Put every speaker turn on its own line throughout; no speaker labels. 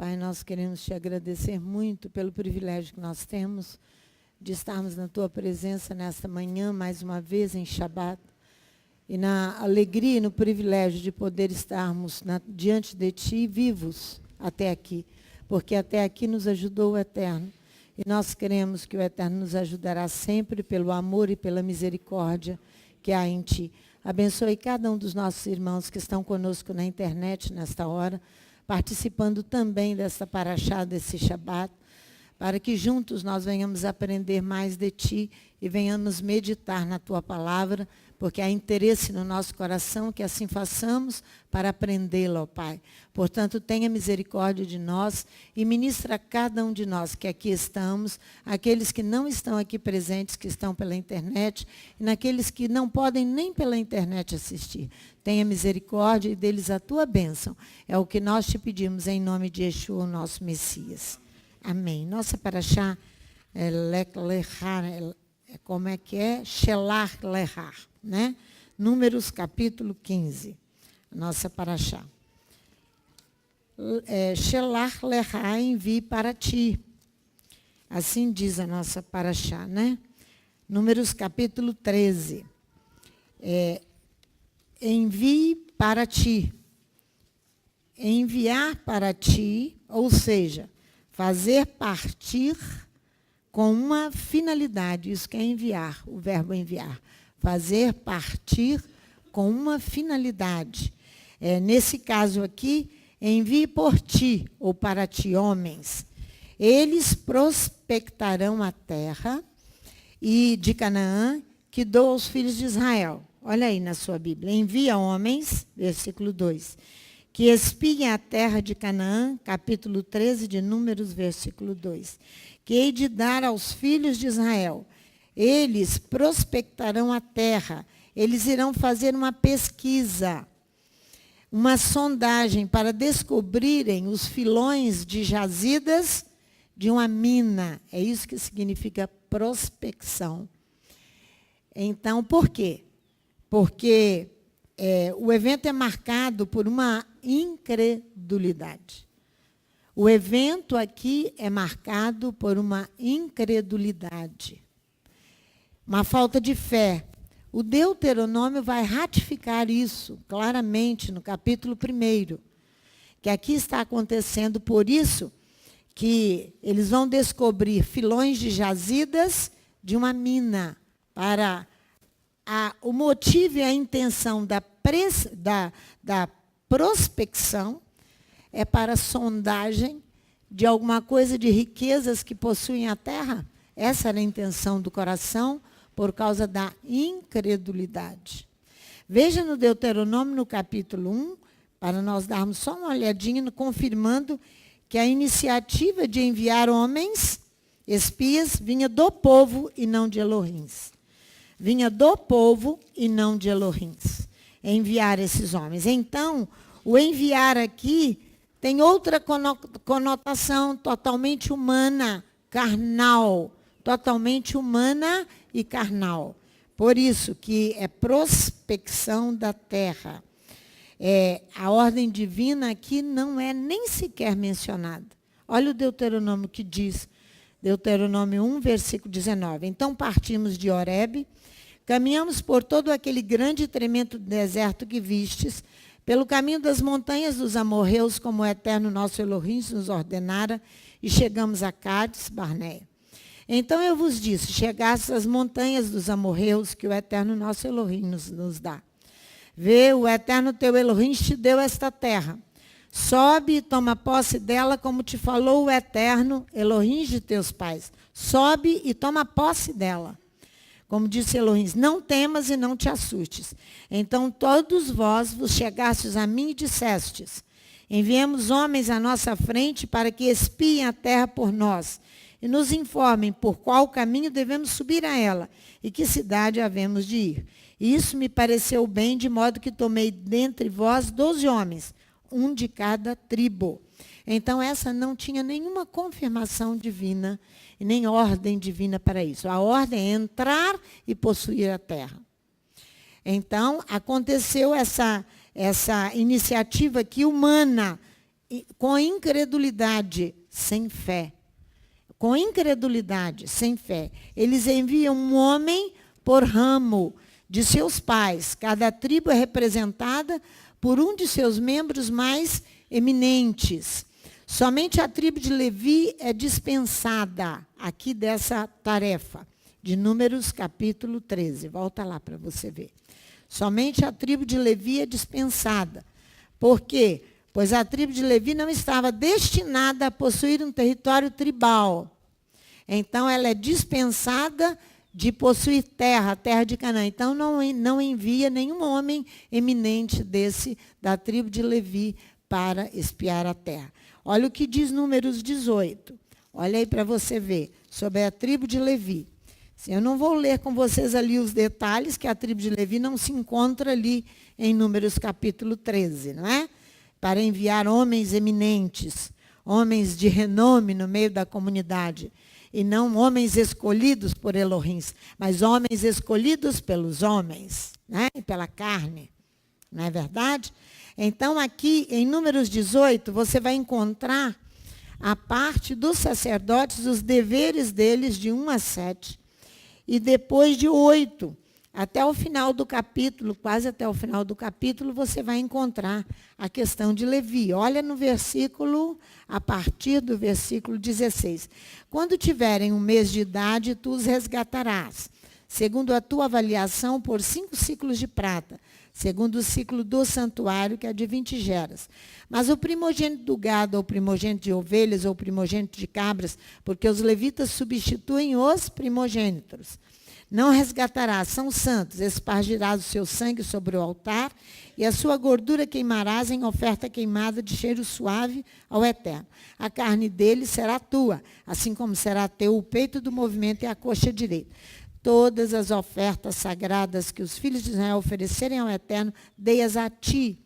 Pai, nós queremos te agradecer muito pelo privilégio que nós temos de estarmos na tua presença nesta manhã, mais uma vez em Shabat, e na alegria e no privilégio de poder estarmos diante de ti vivos até aqui, porque até aqui nos ajudou o Eterno, e nós queremos que o Eterno nos ajudará sempre pelo amor e pela misericórdia que há em ti. Abençoe cada um dos nossos irmãos que estão conosco na internet nesta hora, participando também desta paraxá, desse Shabat, para que juntos nós venhamos aprender mais de ti e venhamos meditar na tua palavra, porque há interesse no nosso coração que assim façamos para aprendê-la, ó Pai. Portanto, tenha misericórdia de nós e ministra a cada um de nós que aqui estamos, aqueles que não estão aqui presentes, que estão pela internet, e naqueles que não podem nem pela internet assistir. Tenha misericórdia e deles a tua bênção. É o que nós te pedimos em nome de Yeshua, o nosso Messias. Amém. Nossa paraxá é Lech Lechar, como é que é? Shelach Lechar, né? Números capítulo 15, nossa paraxá. Shelach Lechar, envie para ti. Assim diz a nossa paraxá, né? Números capítulo 13. Envie para ti. Enviar para ti, ou seja, fazer partir com uma finalidade. Isso que é enviar, o verbo enviar. Fazer partir com uma finalidade. Nesse caso aqui, envie por ti, ou para ti, homens. Eles prospectarão a terra e de Canaã, que dou aos filhos de Israel. Olha aí na sua Bíblia. Envia homens, versículo 2, que espiem a terra de Canaã, capítulo 13 de Números, versículo 2. Que hei de dar aos filhos de Israel. Eles prospectarão a terra. Eles irão fazer uma pesquisa, uma sondagem para descobrirem os filões de jazidas de uma mina. É isso que significa prospecção. Então, por quê? Porque o evento é marcado por uma incredulidade. O evento aqui é marcado por uma incredulidade, uma falta de fé. O Deuteronômio vai ratificar isso claramente no capítulo 1, que aqui está acontecendo, por isso que eles vão descobrir filões de jazidas de uma mina. O motivo e a intenção da prospecção é para sondagem de alguma coisa de riquezas que possuem a terra. Essa era a intenção do coração, por causa da incredulidade. Veja no Deuteronômio, no capítulo 1, para nós darmos só uma olhadinha, confirmando que a iniciativa de enviar homens, espias, vinha do povo e não de Elohim. Vinha do povo e não de Elohim. Enviar esses homens. Então, o enviar aqui tem outra conotação totalmente humana, carnal. Totalmente humana e carnal. Por isso que é prospecção da terra. A ordem divina aqui não é nem sequer mencionada. Olha o Deuteronômio que diz, Deuteronômio 1, versículo 19. Então partimos de Horebe, caminhamos por todo aquele grande e tremendo deserto que vistes, pelo caminho das montanhas dos amorreus, como o eterno nosso Elohim nos ordenara, e chegamos a Cádiz, Barneia. Então eu vos disse, chegastes às montanhas dos amorreus, que o eterno nosso Elohim nos dá. Vê, o eterno teu Elohim te deu esta terra. Sobe e toma posse dela, como te falou o eterno Elohim de teus pais. Sobe e toma posse dela. Como disse Elohim, não temas e não te assustes. Então todos vós vos chegastes a mim e dissestes, enviemos homens à nossa frente para que espiem a terra por nós e nos informem por qual caminho devemos subir a ela e que cidade havemos de ir. E isso me pareceu bem, de modo que tomei dentre vós 12 homens, um de cada tribo. Então essa não tinha nenhuma confirmação divina e nem ordem divina para isso. A ordem é entrar e possuir a terra. Então aconteceu essa iniciativa aqui humana, com incredulidade, sem fé. Com incredulidade, sem fé. Eles enviam um homem por ramo de seus pais. Cada tribo é representada por um de seus membros mais eminentes. Somente a tribo de Levi é dispensada aqui dessa tarefa, de Números capítulo 13. Volta lá para você ver. Somente a tribo de Levi é dispensada. Por quê? Pois a tribo de Levi não estava destinada a possuir um território tribal. Então, ela é dispensada de possuir terra, a terra de Canaã. Então, não envia nenhum homem eminente da tribo de Levi para espiar a terra. Olha o que diz Números 18. Olha aí para você ver, sobre a tribo de Levi. Eu não vou ler com vocês ali os detalhes, que a tribo de Levi não se encontra ali em Números capítulo 13, não é? Para enviar homens eminentes, homens de renome no meio da comunidade. E não homens escolhidos por Elohim, mas homens escolhidos pelos homens, né? E pela carne. Não é verdade? Então, aqui, em Números 18, você vai encontrar a parte dos sacerdotes, os deveres deles, de 1 a 7. E depois de 8, até o final do capítulo, quase até o final do capítulo, você vai encontrar a questão de Levi. Olha no versículo, a partir do versículo 16. Quando tiverem 1 mês de idade, tu os resgatarás, segundo a tua avaliação, por 5 ciclos de prata, segundo o ciclo do santuário, que é de 20 geras. Mas o primogênito do gado, ou primogênito de ovelhas, ou primogênito de cabras, porque os levitas substituem os primogênitos. Não resgatarás, são santos, espargirás o seu sangue sobre o altar, e a sua gordura queimarás em oferta queimada de cheiro suave ao Eterno. A carne dele será tua, assim como será teu o peito do movimento e a coxa direita. Todas as ofertas sagradas que os filhos de Israel oferecerem ao Eterno, dei-as a ti,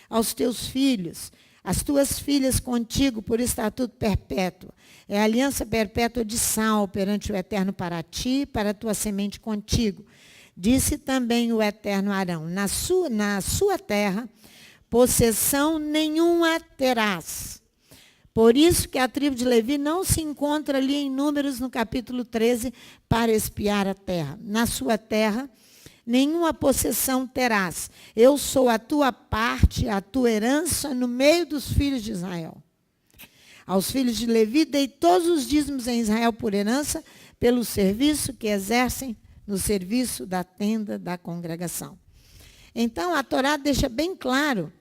aos teus filhos, as tuas filhas contigo por estatuto perpétuo. É a aliança perpétua de sal perante o Eterno para ti, para a tua semente contigo. Disse também o Eterno a Arão, na sua terra, possessão nenhuma terás. Por isso que a tribo de Levi não se encontra ali em Números, no capítulo 13, para espiar a terra. Na sua terra, nenhuma possessão terás. Eu sou a tua parte, a tua herança no meio dos filhos de Israel. Aos filhos de Levi dei todos os dízimos em Israel por herança, pelo serviço que exercem no serviço da tenda da congregação. Então, a Torá deixa bem claro.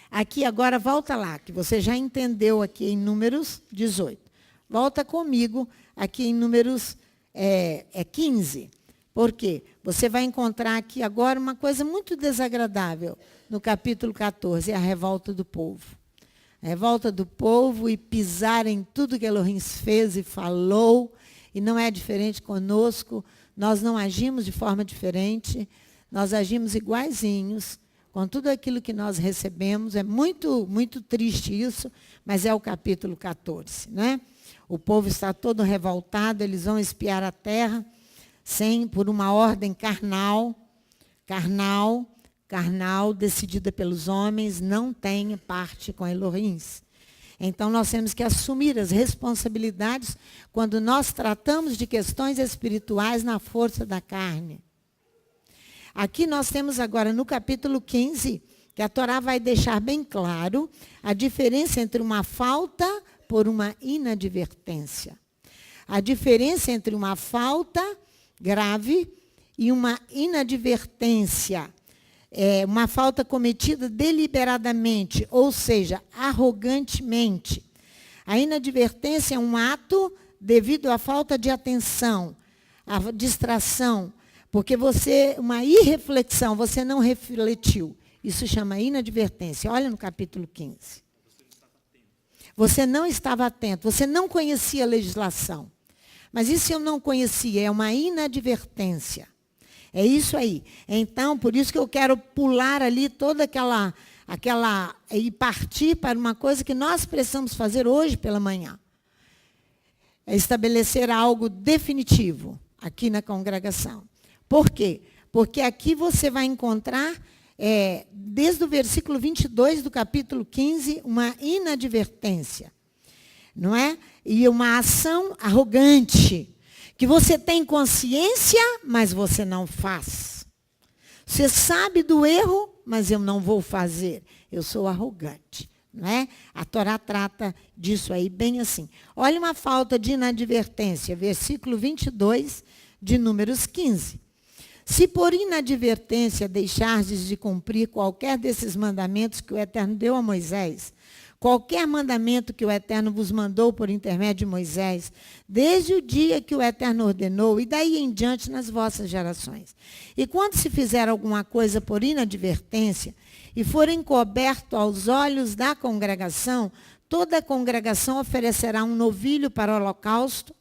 Aqui agora, volta lá, que você já entendeu aqui em Números 18. Volta comigo aqui em Números 15. Por quê? Você vai encontrar aqui agora uma coisa muito desagradável no capítulo 14, a revolta do povo. A revolta do povo e pisar em tudo que Elohim fez e falou, e não é diferente conosco, nós não agimos de forma diferente, nós agimos iguaizinhos, com tudo aquilo que nós recebemos. É muito, muito triste isso, mas é o capítulo 14, né? O povo está todo revoltado, eles vão espiar a terra, por uma ordem carnal, decidida pelos homens, não tem parte com Elohim. Então, nós temos que assumir as responsabilidades quando nós tratamos de questões espirituais na força da carne. Aqui nós temos agora no capítulo 15, que a Torá vai deixar bem claro a diferença entre uma falta por uma inadvertência. A diferença entre uma falta grave e uma inadvertência. Uma falta cometida deliberadamente, ou seja, arrogantemente. A inadvertência é um ato devido à falta de atenção, à distração, porque uma irreflexão, você não refletiu. Isso chama inadvertência. Olha no capítulo 15. Você não estava atento, você não conhecia a legislação. Mas isso eu não conhecia, é uma inadvertência. É isso aí. Então, por isso que eu quero pular ali toda aquela e partir para uma coisa que nós precisamos fazer hoje pela manhã. É estabelecer algo definitivo aqui na congregação. Por quê? Porque aqui você vai encontrar desde o versículo 22 do capítulo 15, uma inadvertência, não é? E uma ação arrogante, que você tem consciência, mas você não faz. Você sabe do erro, mas eu não vou fazer. Eu sou arrogante, não é? A Torá trata disso aí bem assim. Olha uma falta de inadvertência, versículo 22 de Números 15. Se por inadvertência deixardes de cumprir qualquer desses mandamentos que o Eterno deu a Moisés, qualquer mandamento que o Eterno vos mandou por intermédio de Moisés, desde o dia que o Eterno ordenou, e daí em diante nas vossas gerações. E quando se fizer alguma coisa por inadvertência, e for encoberto aos olhos da congregação, toda a congregação oferecerá um novilho para o holocausto,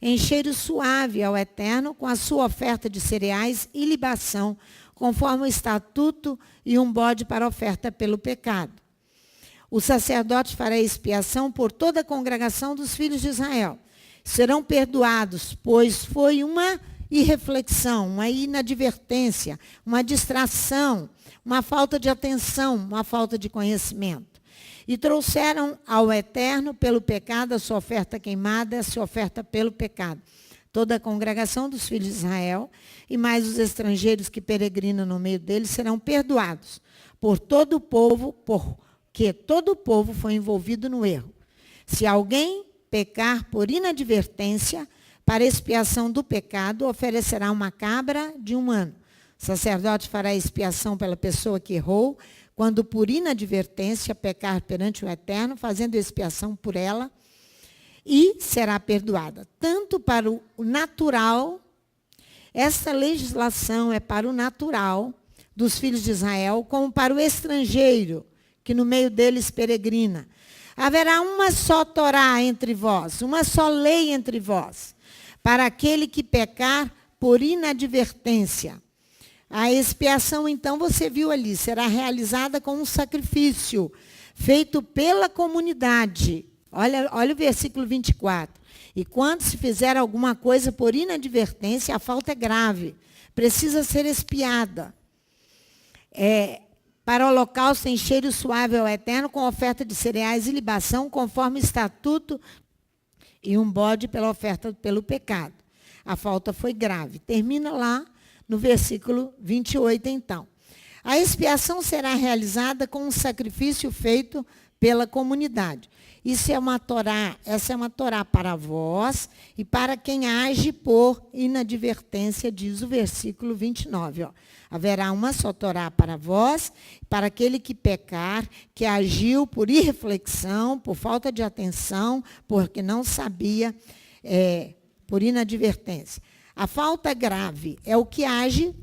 em cheiro suave ao Eterno, com a sua oferta de cereais e libação, conforme o estatuto, e um bode para oferta pelo pecado. O sacerdote fará expiação por toda a congregação dos filhos de Israel. Serão perdoados, pois foi uma irreflexão, uma inadvertência, uma distração, uma falta de atenção, uma falta de conhecimento. E trouxeram ao Eterno pelo pecado a sua oferta queimada, a sua oferta pelo pecado. Toda a congregação dos filhos de Israel e mais os estrangeiros que peregrinam no meio deles serão perdoados por todo o povo, porque todo o povo foi envolvido no erro. Se alguém pecar por inadvertência, para expiação do pecado, oferecerá uma cabra de 1 ano. O sacerdote fará expiação pela pessoa que errou, quando por inadvertência pecar perante o Eterno, fazendo expiação por ela, e será perdoada. Tanto para o natural, essa legislação é para o natural dos filhos de Israel, como para o estrangeiro, que no meio deles peregrina. Haverá uma só Torá entre vós, uma só lei entre vós, para aquele que pecar por inadvertência. A expiação, então, você viu ali, será realizada com um sacrifício feito pela comunidade. Olha o versículo 24. E quando se fizer alguma coisa por inadvertência, a falta é grave, precisa ser expiada. Para o holocausto em cheiro suave ao Eterno, com oferta de cereais e libação, conforme o estatuto, e um bode pela oferta pelo pecado. A falta foi grave. Termina lá no versículo 28, então. A expiação será realizada com um sacrifício feito pela comunidade. Isso é uma Torá, essa é uma Torá para vós e para quem age por inadvertência, diz o versículo 29. Ó. Haverá uma só Torá para vós, para aquele que pecar, que agiu por irreflexão, por falta de atenção, porque não sabia, por inadvertência. A falta grave é o que age,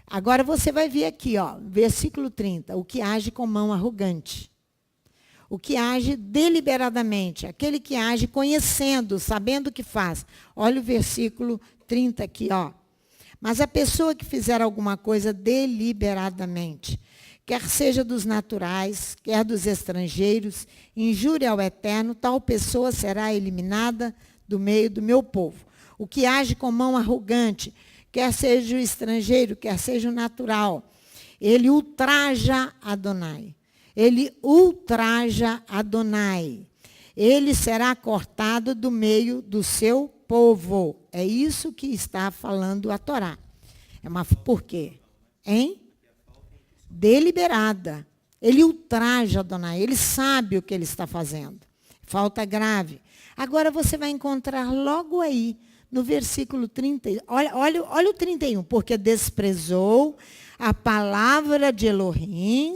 agora você vai ver aqui, ó, versículo 30, o que age com mão arrogante. O que age deliberadamente, aquele que age conhecendo, sabendo o que faz. Olha o versículo 30 aqui, ó. Mas a pessoa que fizer alguma coisa deliberadamente, quer seja dos naturais, quer dos estrangeiros, injúria ao Eterno, tal pessoa será eliminada do meio do meu povo. O que age com mão arrogante, quer seja o estrangeiro, quer seja o natural, ele ultraja Adonai. Ele ultraja Adonai. Ele será cortado do meio do seu povo. É isso que está falando a Torá. Por quê? Hein? Deliberada. Ele ultraja Adonai. Ele sabe o que ele está fazendo. Falta grave. Agora você vai encontrar logo aí, no versículo 30. Olha o 31. Porque desprezou a palavra de Elohim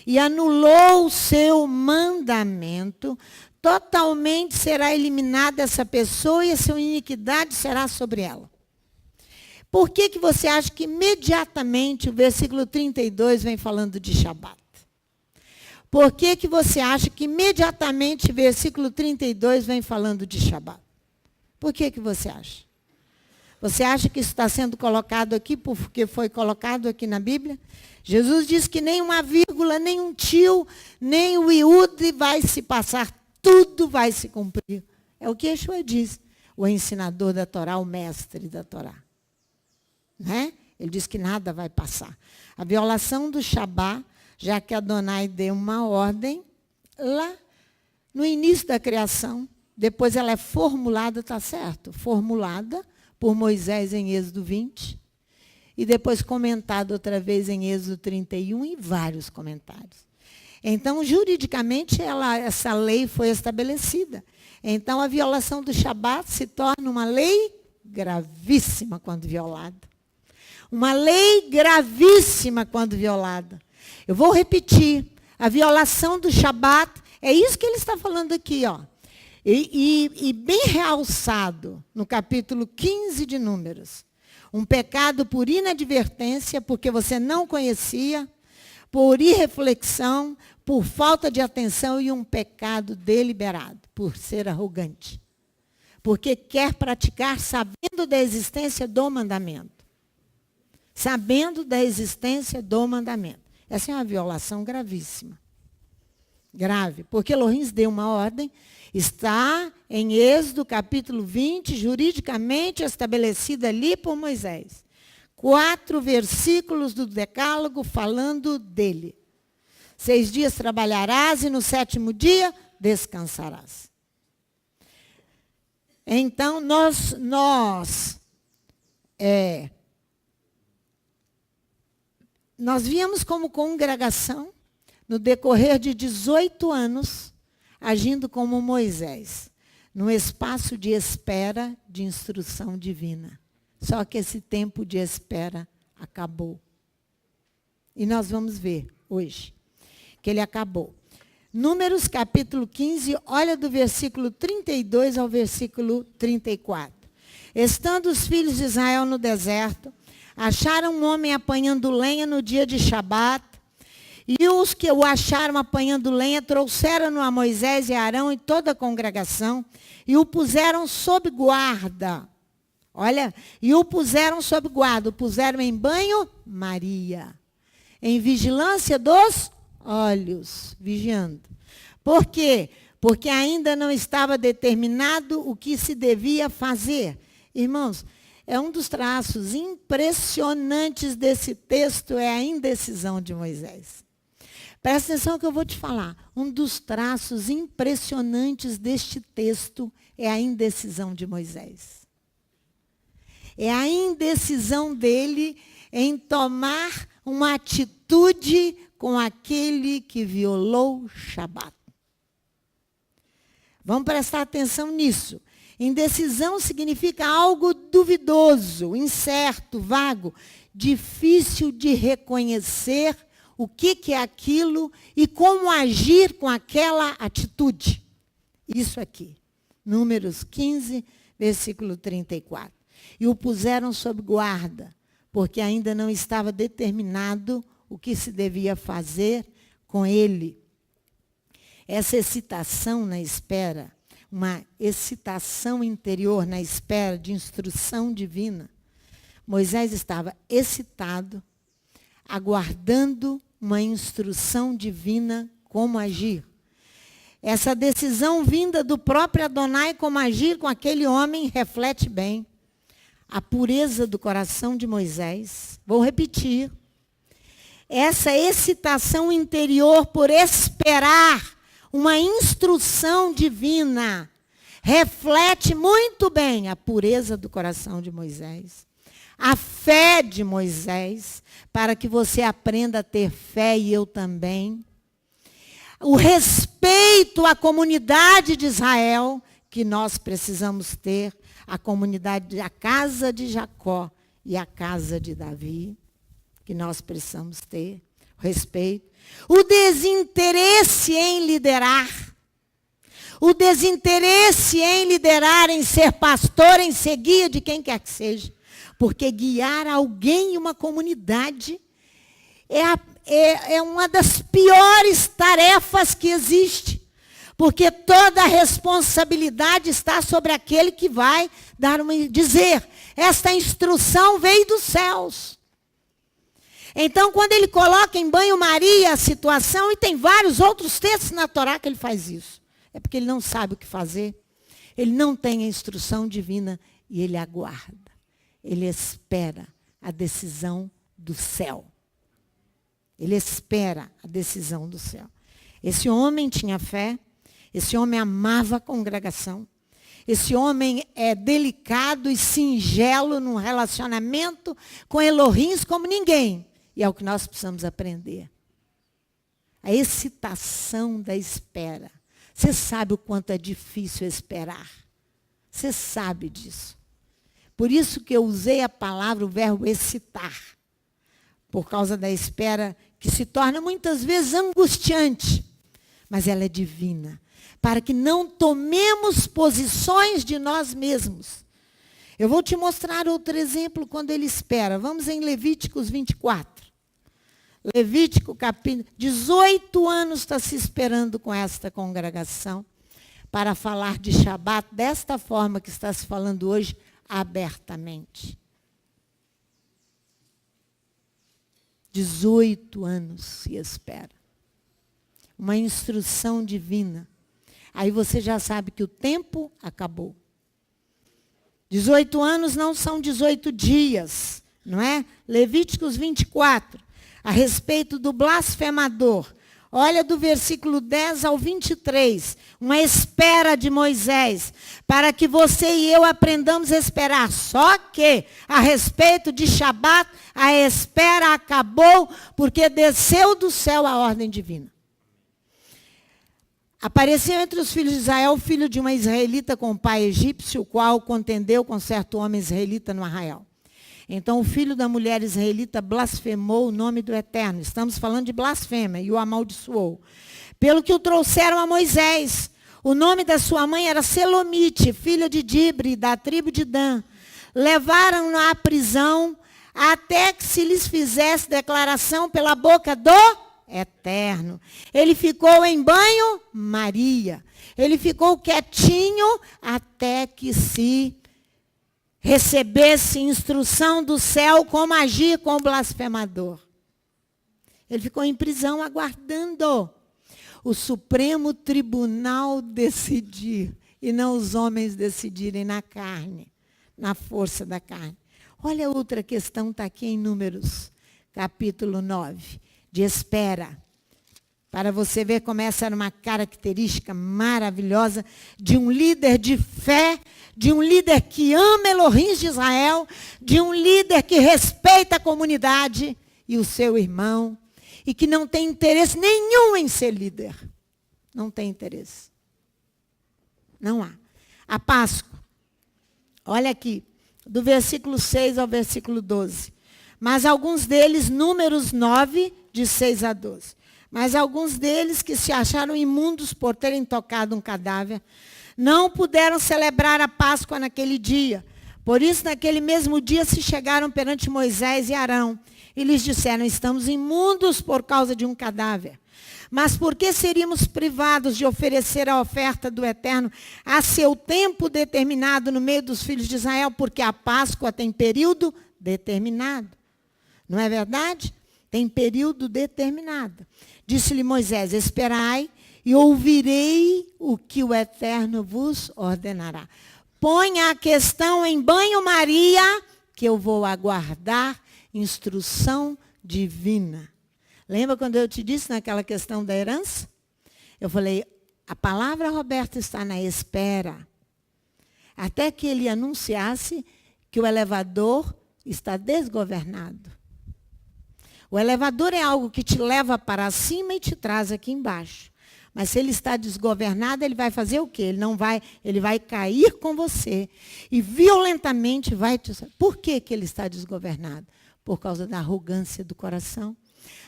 e anulou o seu mandamento, totalmente será eliminada essa pessoa e a sua iniquidade será sobre ela. Por que você acha que imediatamente o versículo 32 vem falando de Shabat? Por que você acha que imediatamente o versículo 32 vem falando de Shabat? Por que você acha? Você acha que isso está sendo colocado aqui porque foi colocado aqui na Bíblia? Jesus diz que nem uma vírgula, nem um tio, nem o iude vai se passar, tudo vai se cumprir. É o que Yeshua diz, o ensinador da Torá, o mestre da Torá. Né? Ele diz que nada vai passar. A violação do Shabá, já que Adonai deu uma ordem lá no início da criação, depois ela é formulada, está certo? Formulada por Moisés em Êxodo 20, e depois comentada outra vez em Êxodo 31 e vários comentários. Então, juridicamente, essa lei foi estabelecida. Então, a violação do Shabat se torna uma lei gravíssima quando violada. Uma lei gravíssima quando violada. Eu vou repetir. A violação do Shabat, é isso que ele está falando aqui, ó. E bem realçado no capítulo 15 de Números. Um pecado por inadvertência, porque você não conhecia, por irreflexão, por falta de atenção, e um pecado deliberado, por ser arrogante. Porque quer praticar sabendo da existência do mandamento. Sabendo da existência do mandamento. Essa é uma violação gravíssima. Grave, porque Elohim deu uma ordem, está em Êxodo capítulo 20, juridicamente estabelecida ali por Moisés. 4 versículos do Decálogo falando dele. 6 dias trabalharás e no 7º dia descansarás. Então, nós viemos como congregação, no decorrer de 18 anos, agindo como Moisés, num espaço de espera de instrução divina. Só que esse tempo de espera acabou. E nós vamos ver hoje que ele acabou. Números capítulo 15, olha do versículo 32 ao versículo 34. Estando os filhos de Israel no deserto, acharam um homem apanhando lenha no dia de Shabat, e os que o acharam apanhando lenha trouxeram-no a Moisés e Arão e toda a congregação, e o puseram sob guarda. Olha, e o puseram sob guarda, o puseram em banho-maria, em vigilância dos olhos, vigiando. Por quê? Porque ainda não estava determinado o que se devia fazer. Irmãos, é um dos traços impressionantes desse texto, é a indecisão de Moisés. Presta atenção que eu vou te falar. Um dos traços impressionantes deste texto é a indecisão de Moisés. É a indecisão dele em tomar uma atitude com aquele que violou o Shabat. Vamos prestar atenção nisso. Indecisão significa algo duvidoso, incerto, vago, difícil de reconhecer o que é aquilo e como agir com aquela atitude. Isso aqui. Números 15, versículo 34. E o puseram sob guarda, porque ainda não estava determinado o que se devia fazer com ele. Essa excitação na espera, uma excitação interior na espera de instrução divina. Moisés estava excitado, aguardando uma instrução divina, como agir. Essa decisão vinda do próprio Adonai, como agir com aquele homem, reflete bem a pureza do coração de Moisés. Vou repetir. Essa excitação interior por esperar uma instrução divina reflete muito bem a pureza do coração de Moisés. A fé de Moisés, para que você aprenda a ter fé e eu também. O respeito à comunidade de Israel, que nós precisamos ter, a comunidade, a casa de Jacó e a casa de Davi, que nós precisamos ter, o respeito. O desinteresse em liderar. O desinteresse em liderar, em ser pastor, em ser guia de quem quer que seja. Porque guiar alguém em uma comunidade é uma das piores tarefas que existe. Porque toda a responsabilidade está sobre aquele que vai dizer, esta instrução veio dos céus. Então, quando ele coloca em banho-maria a situação, e tem vários outros textos na Torá que ele faz isso, é porque ele não sabe o que fazer, ele não tem a instrução divina e ele aguarda, ele espera a decisão do céu. Ele espera a decisão do céu. Esse homem tinha fé, esse homem amava a congregação, esse homem é delicado e singelo no relacionamento com Elohim como ninguém. E é o que nós precisamos aprender. A excitação da espera. Você sabe o quanto é difícil esperar. Você sabe disso. Por isso que eu usei a palavra, o verbo excitar. Por causa da espera que se torna muitas vezes angustiante. Mas ela é divina. Para que não tomemos posições de nós mesmos. Eu vou te mostrar outro exemplo quando ele espera. Vamos em Levíticos 24. Levítico, capítulo 18 anos está se esperando com esta congregação para falar de Shabat desta forma que está se falando hoje, abertamente. 18 anos se espera. Uma instrução divina. Aí você já sabe que o tempo acabou. 18 anos não são 18 dias, não é? Levíticos 24. A respeito do blasfemador. Olha do versículo 10 ao 23. Uma espera de Moisés. Para que você e eu aprendamos a esperar. Só que, a respeito de Shabat, a espera acabou porque desceu do céu a ordem divina. Apareceu entre os filhos de Israel o filho de uma israelita com o pai egípcio, o qual contendeu com certo homem israelita no arraial. Então o filho da mulher israelita blasfemou o nome do Eterno. Estamos falando de blasfêmia, e o amaldiçoou. Pelo que o trouxeram a Moisés. O nome da sua mãe era Selomite, filha de Dibre, da tribo de Dan. Levaram-no à prisão até que se lhes fizesse declaração pela boca do Eterno. Ele ficou em banho-maria. Ele ficou quietinho até que se recebesse instrução do céu como agir com o blasfemador. Ele ficou em prisão aguardando o Supremo Tribunal decidir, e não os homens decidirem na carne, na força da carne. Olha, outra questão está aqui em Números, capítulo 9, de espera. Para você ver como essa era uma característica maravilhosa de um líder de fé, de um líder que ama Elohim de Israel, de um líder que respeita a comunidade e o seu irmão, e que não tem interesse nenhum em ser líder. Não tem interesse. Não há. A Páscoa. Olha aqui, do versículo 6 ao versículo 12. Mas alguns deles, Números 9, de 6 a 12. Mas alguns deles que se acharam imundos por terem tocado um cadáver, não puderam celebrar a Páscoa naquele dia. Por isso, naquele mesmo dia, se chegaram perante Moisés e Arão. E lhes disseram, estamos imundos por causa de um cadáver. Mas por que seríamos privados de oferecer a oferta do Eterno a seu tempo determinado no meio dos filhos de Israel? Porque a Páscoa tem período determinado. Não é verdade? Tem período determinado. Disse-lhe Moisés, esperai e ouvirei o que o Eterno vos ordenará. Ponha a questão em banho-maria, que eu vou aguardar instrução divina. Lembra quando eu te disse naquela questão da herança? Eu falei, a palavra, Roberta, está na espera. Até que ele anunciasse que o elevador está desgovernado. O elevador é algo que te leva para cima e te traz aqui embaixo. Mas se ele está desgovernado, ele vai fazer o quê? Ele vai cair com você. E violentamente vai te... Por que ele está desgovernado? Por causa da arrogância do coração.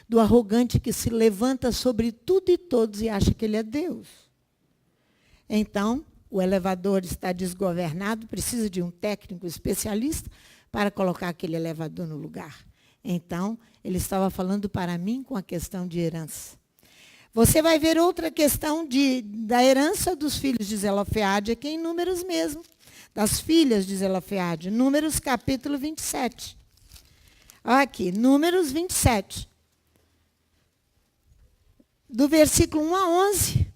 Do arrogante que se levanta sobre tudo e todos e acha que ele é Deus. Então, o elevador está desgovernado, precisa de um técnico especialista para colocar aquele elevador no lugar. Então, ele estava falando para mim com a questão de herança. Você vai ver outra questão da herança dos filhos de Zelofeade, aqui em Números mesmo. Das filhas de Zelofeade. Números capítulo 27. Olha aqui, Números 27. Do versículo 1 a 11.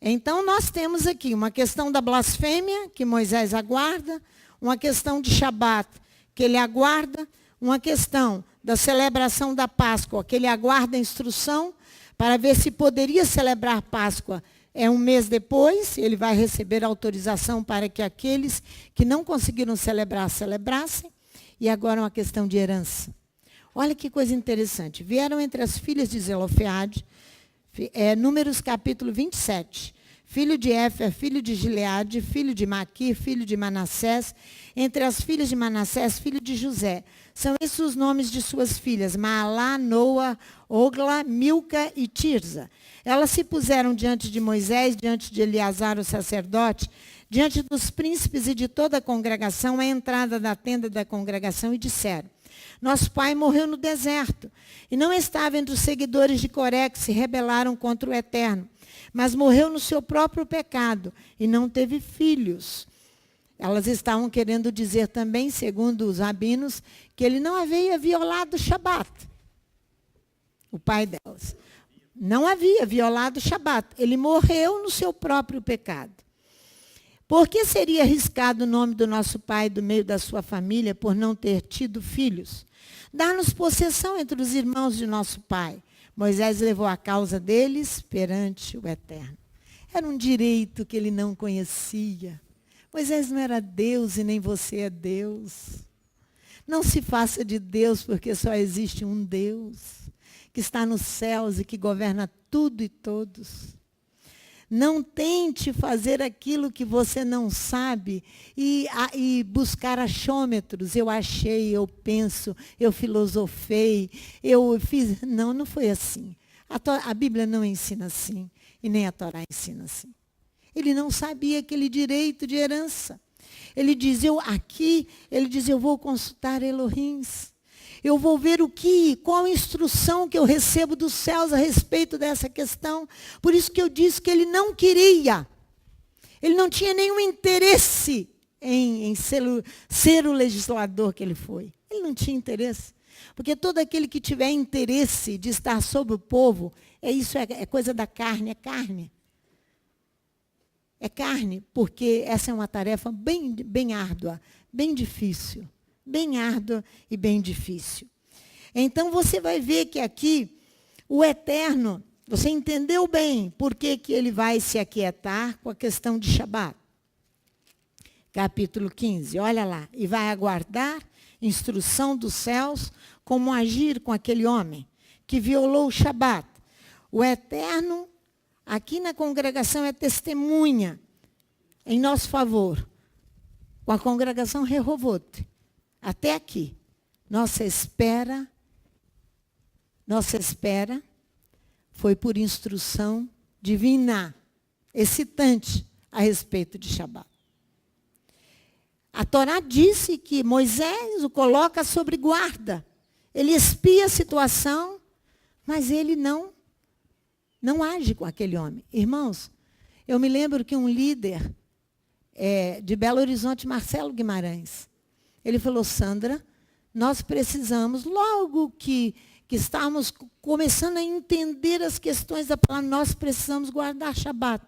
Então, nós temos aqui uma questão da blasfêmia, que Moisés aguarda. Uma questão de Shabat, que ele aguarda. uma questão da celebração da Páscoa, que ele aguarda a instrução para ver se poderia celebrar Páscoa. Um mês depois, ele vai receber autorização para que aqueles que não conseguiram celebrar, celebrassem. E agora uma questão de herança. Olha que coisa interessante. Vieram entre as filhas de Zelofeade, Números capítulo 27. Filho de Éfer, filho de Gileade, filho de Maquir, filho de Manassés. Entre as filhas de Manassés, filho de José. São esses os nomes de suas filhas: Maalá, Noa, Ogla, Milca e Tirza. Elas se puseram diante de Moisés, diante de Eleazar, o sacerdote, diante dos príncipes e de toda a congregação, à entrada da tenda da congregação, e disseram: nosso pai morreu no deserto, e não estava entre os seguidores de Coré que se rebelaram contra o Eterno, mas morreu no seu próprio pecado, e não teve filhos. Elas estavam querendo dizer também, segundo os rabinos, que ele não havia violado o Shabat. O pai delas. Não havia violado o Shabat. Ele morreu no seu próprio pecado. Por que seria arriscado o nome do nosso pai do meio da sua família por não ter tido filhos? Dá-nos possessão entre os irmãos de nosso pai. Moisés levou a causa deles perante o Eterno. Era um direito que ele não conhecia. Moisés não era Deus e nem você é Deus. Não se faça de Deus, porque só existe um Deus que está nos céus e que governa tudo e todos. Não tente fazer aquilo que você não sabe e buscar achômetros. Eu achei, eu penso, eu filosofei, eu fiz. Não, não foi assim. A Bíblia não ensina assim, e nem a Torá ensina assim. Ele não sabia aquele direito de herança. Ele diz, eu vou consultar Elohims. Eu vou ver qual a instrução que eu recebo dos céus a respeito dessa questão. Por isso que eu disse que ele não queria. Ele não tinha nenhum interesse em ser o legislador que ele foi. Ele não tinha interesse. Porque todo aquele que tiver interesse de estar sobre o povo, é coisa da carne, é carne. É carne, porque essa é uma tarefa bem árdua, bem difícil. Bem árdua e bem difícil. Então, você vai ver que aqui, o Eterno, você entendeu bem por que ele vai se aquietar com a questão de Shabat. Capítulo 15, olha lá. E vai aguardar instrução dos céus, como agir com aquele homem que violou o Shabat. O Eterno, aqui na congregação, é testemunha em nosso favor, com a congregação Rehovot. Até aqui, nossa espera foi por instrução divina, excitante a respeito de Shabat. A Torá disse que Moisés o coloca sobre guarda. Ele espia a situação, mas ele não age com aquele homem. Irmãos, eu me lembro que um líder de Belo Horizonte, Marcelo Guimarães, ele falou, Sandra, nós precisamos, logo que estamos começando a entender as questões da palavra, nós precisamos guardar Shabat.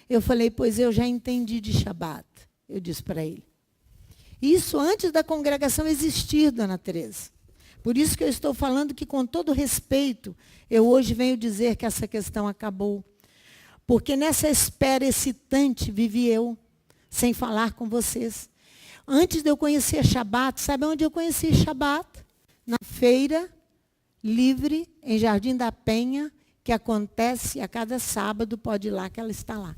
Eu falei, pois eu já entendi de Shabat. Eu disse para ele. Isso antes da congregação existir, dona Teresa. Por isso que eu estou falando que, com todo respeito, eu hoje venho dizer que essa questão acabou. Porque nessa espera excitante vivi eu, sem falar com vocês. Antes de eu conhecer Shabat, sabe onde eu conheci Shabat? Na feira livre, em Jardim da Penha, que acontece a cada sábado, pode ir lá que ela está lá.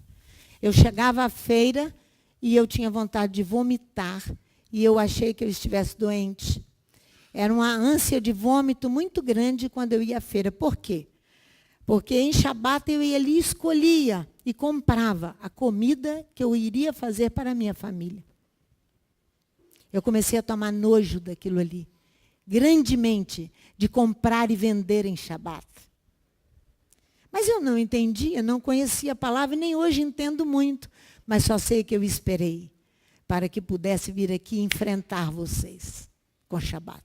Eu chegava à feira e eu tinha vontade de vomitar, e eu achei que eu estivesse doente. Era uma ânsia de vômito muito grande quando eu ia à feira. Por quê? Porque em Shabat eu ia ali e escolhia e comprava a comida que eu iria fazer para a minha família. Eu comecei a tomar nojo daquilo ali, grandemente, de comprar e vender em Shabat. Mas eu não entendia, não conhecia a palavra, e nem hoje entendo muito, mas só sei que eu esperei para que pudesse vir aqui enfrentar vocês com Shabat.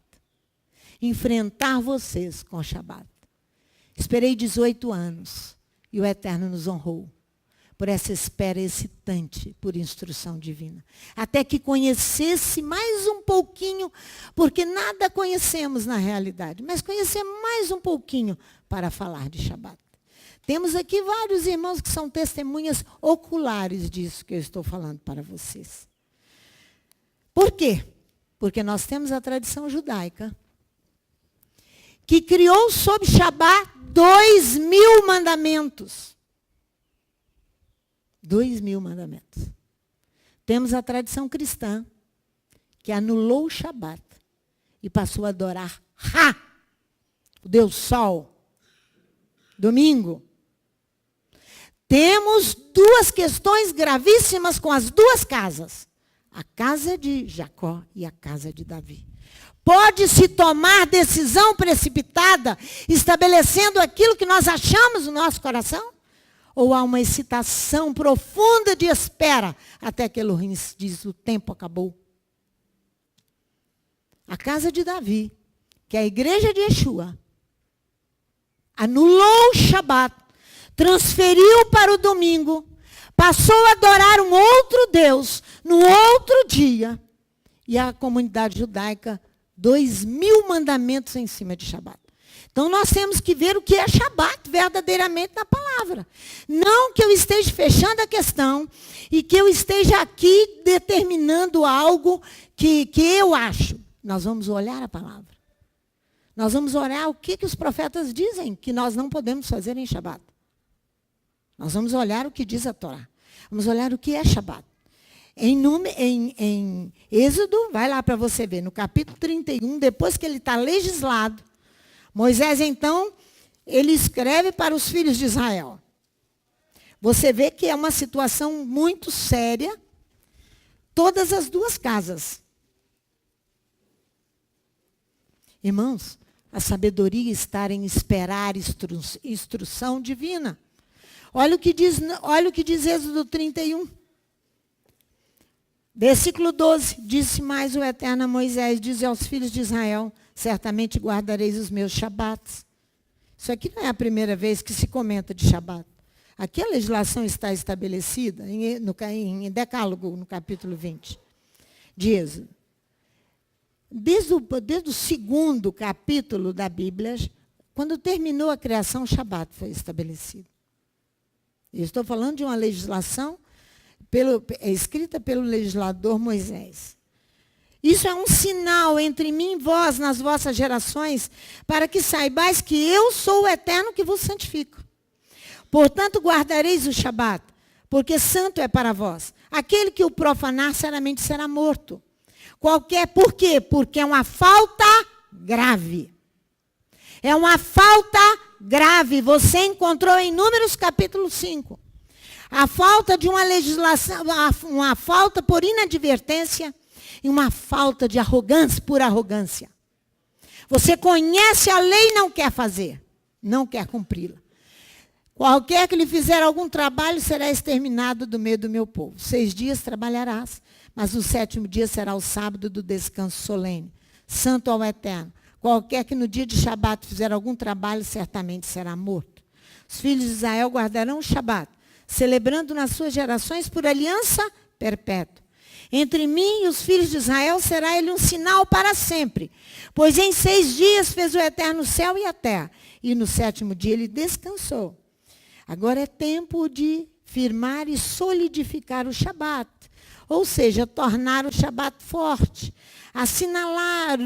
Enfrentar vocês com Shabat. Esperei 18 anos e o Eterno nos honrou por essa espera excitante, por instrução divina. Até que conhecesse mais um pouquinho, porque nada conhecemos na realidade, mas conhecer mais um pouquinho para falar de Shabat. Temos aqui vários irmãos que são testemunhas oculares disso que eu estou falando para vocês. Por quê? Porque nós temos a tradição judaica, que criou sob Shabat 2.000 mandamentos. 2.000 mandamentos. Temos a tradição cristã, que anulou o Shabat e passou a adorar o Deus Sol. Domingo. Temos duas questões gravíssimas com as duas casas. A casa de Jacó e a casa de Davi. Pode-se tomar decisão precipitada, estabelecendo aquilo que nós achamos no nosso coração? Ou há uma excitação profunda de espera, até que Elohim diz, o tempo acabou? A casa de Davi, que é a igreja de Yeshua, anulou o Shabat, transferiu para o domingo, passou a adorar um outro Deus no outro dia. E a comunidade judaica, 2.000 mandamentos em cima de Shabat. Então nós temos que ver o que é Shabat verdadeiramente na palavra. Não que eu esteja fechando a questão e que eu esteja aqui determinando algo que eu acho. Nós vamos olhar a palavra. Nós vamos olhar o que os profetas dizem que nós não podemos fazer em Shabat. Nós vamos olhar o que diz a Torá. Vamos olhar o que é Shabat. Em Êxodo, vai lá para você ver, no capítulo 31, depois que ele está legislado, Moisés, então, ele escreve para os filhos de Israel. Você vê que é uma situação muito séria, todas as duas casas. Irmãos, a sabedoria está em esperar instrução divina. Olha o que diz Êxodo 31. Versículo 12. Disse mais o Eterno a Moisés, diz aos filhos de Israel, certamente guardareis os meus Shabats. Isso aqui não é a primeira vez que se comenta de Shabat. Aqui a legislação está estabelecida em Decálogo, no capítulo 20 de Êxodo. Desde o segundo capítulo da Bíblia, quando terminou a criação, o Shabat foi estabelecido. Eu estou falando de uma legislação escrita pelo legislador Moisés. Isso é um sinal entre mim e vós, nas vossas gerações, para que saibais que eu sou o Eterno que vos santifico. Portanto, guardareis o Shabat, porque santo é para vós. Aquele que o profanar, certamente será morto. Por quê? Porque é uma falta grave. É uma falta grave. Você encontrou em Números capítulo 5. A falta de uma legislação, uma falta por inadvertência e uma falta de arrogância por arrogância. Você conhece a lei e não quer fazer, não quer cumpri-la. Qualquer que lhe fizer algum trabalho será exterminado do meio do meu povo. 6 dias trabalharás, mas o 7º dia será o sábado do descanso solene, santo ao Eterno. Qualquer que no dia de Shabat fizer algum trabalho, certamente será morto. Os filhos de Israel guardarão o Shabat, celebrando nas suas gerações por aliança perpétua. Entre mim e os filhos de Israel será ele um sinal para sempre. Pois em 6 dias fez o Eterno o céu e a terra, e no 7º dia ele descansou. Agora é tempo de firmar e solidificar o Shabat. Ou seja, tornar o Shabat forte. Assinalar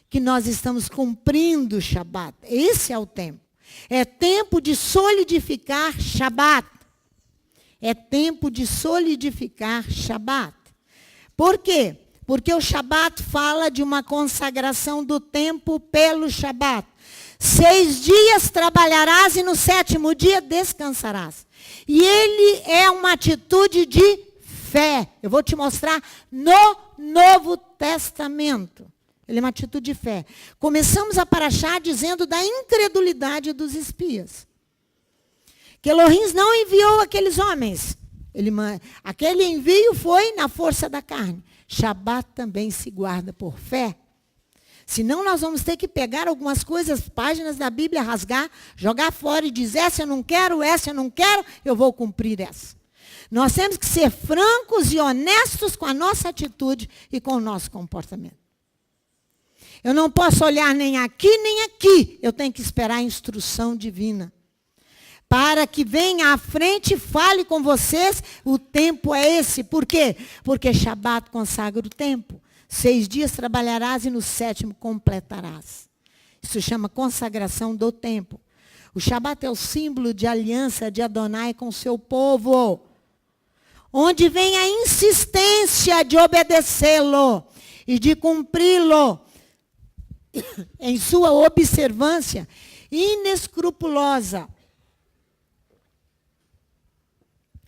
que nós estamos cumprindo o Shabat. Esse é o tempo. É tempo de solidificar Shabat. É tempo de solidificar Shabat. Por quê? Porque o Shabat fala de uma consagração do tempo pelo Shabat. 6 dias trabalharás e no 7º dia descansarás. E ele é uma atitude de fé. Eu vou te mostrar no Novo Testamento. Ele é uma atitude de fé. Começamos a paraxá dizendo da incredulidade dos espias. Que Elohim não enviou aqueles homens. Aquele envio foi na força da carne. Shabat também se guarda por fé. Senão nós vamos ter que pegar algumas coisas, páginas da Bíblia, rasgar, jogar fora e dizer, essa eu não quero, eu vou cumprir essa. Nós temos que ser francos e honestos com a nossa atitude e com o nosso comportamento. Eu não posso olhar nem aqui, nem aqui. Eu tenho que esperar a instrução divina. Para que venha à frente e fale com vocês, o tempo é esse. Por quê? Porque Shabat consagra o tempo. 6 dias trabalharás e no 7º completarás. Isso chama consagração do tempo. O Shabat é o símbolo de aliança de Adonai com o seu povo. Onde vem a insistência de obedecê-lo e de cumpri-lo em sua observância inescrupulosa.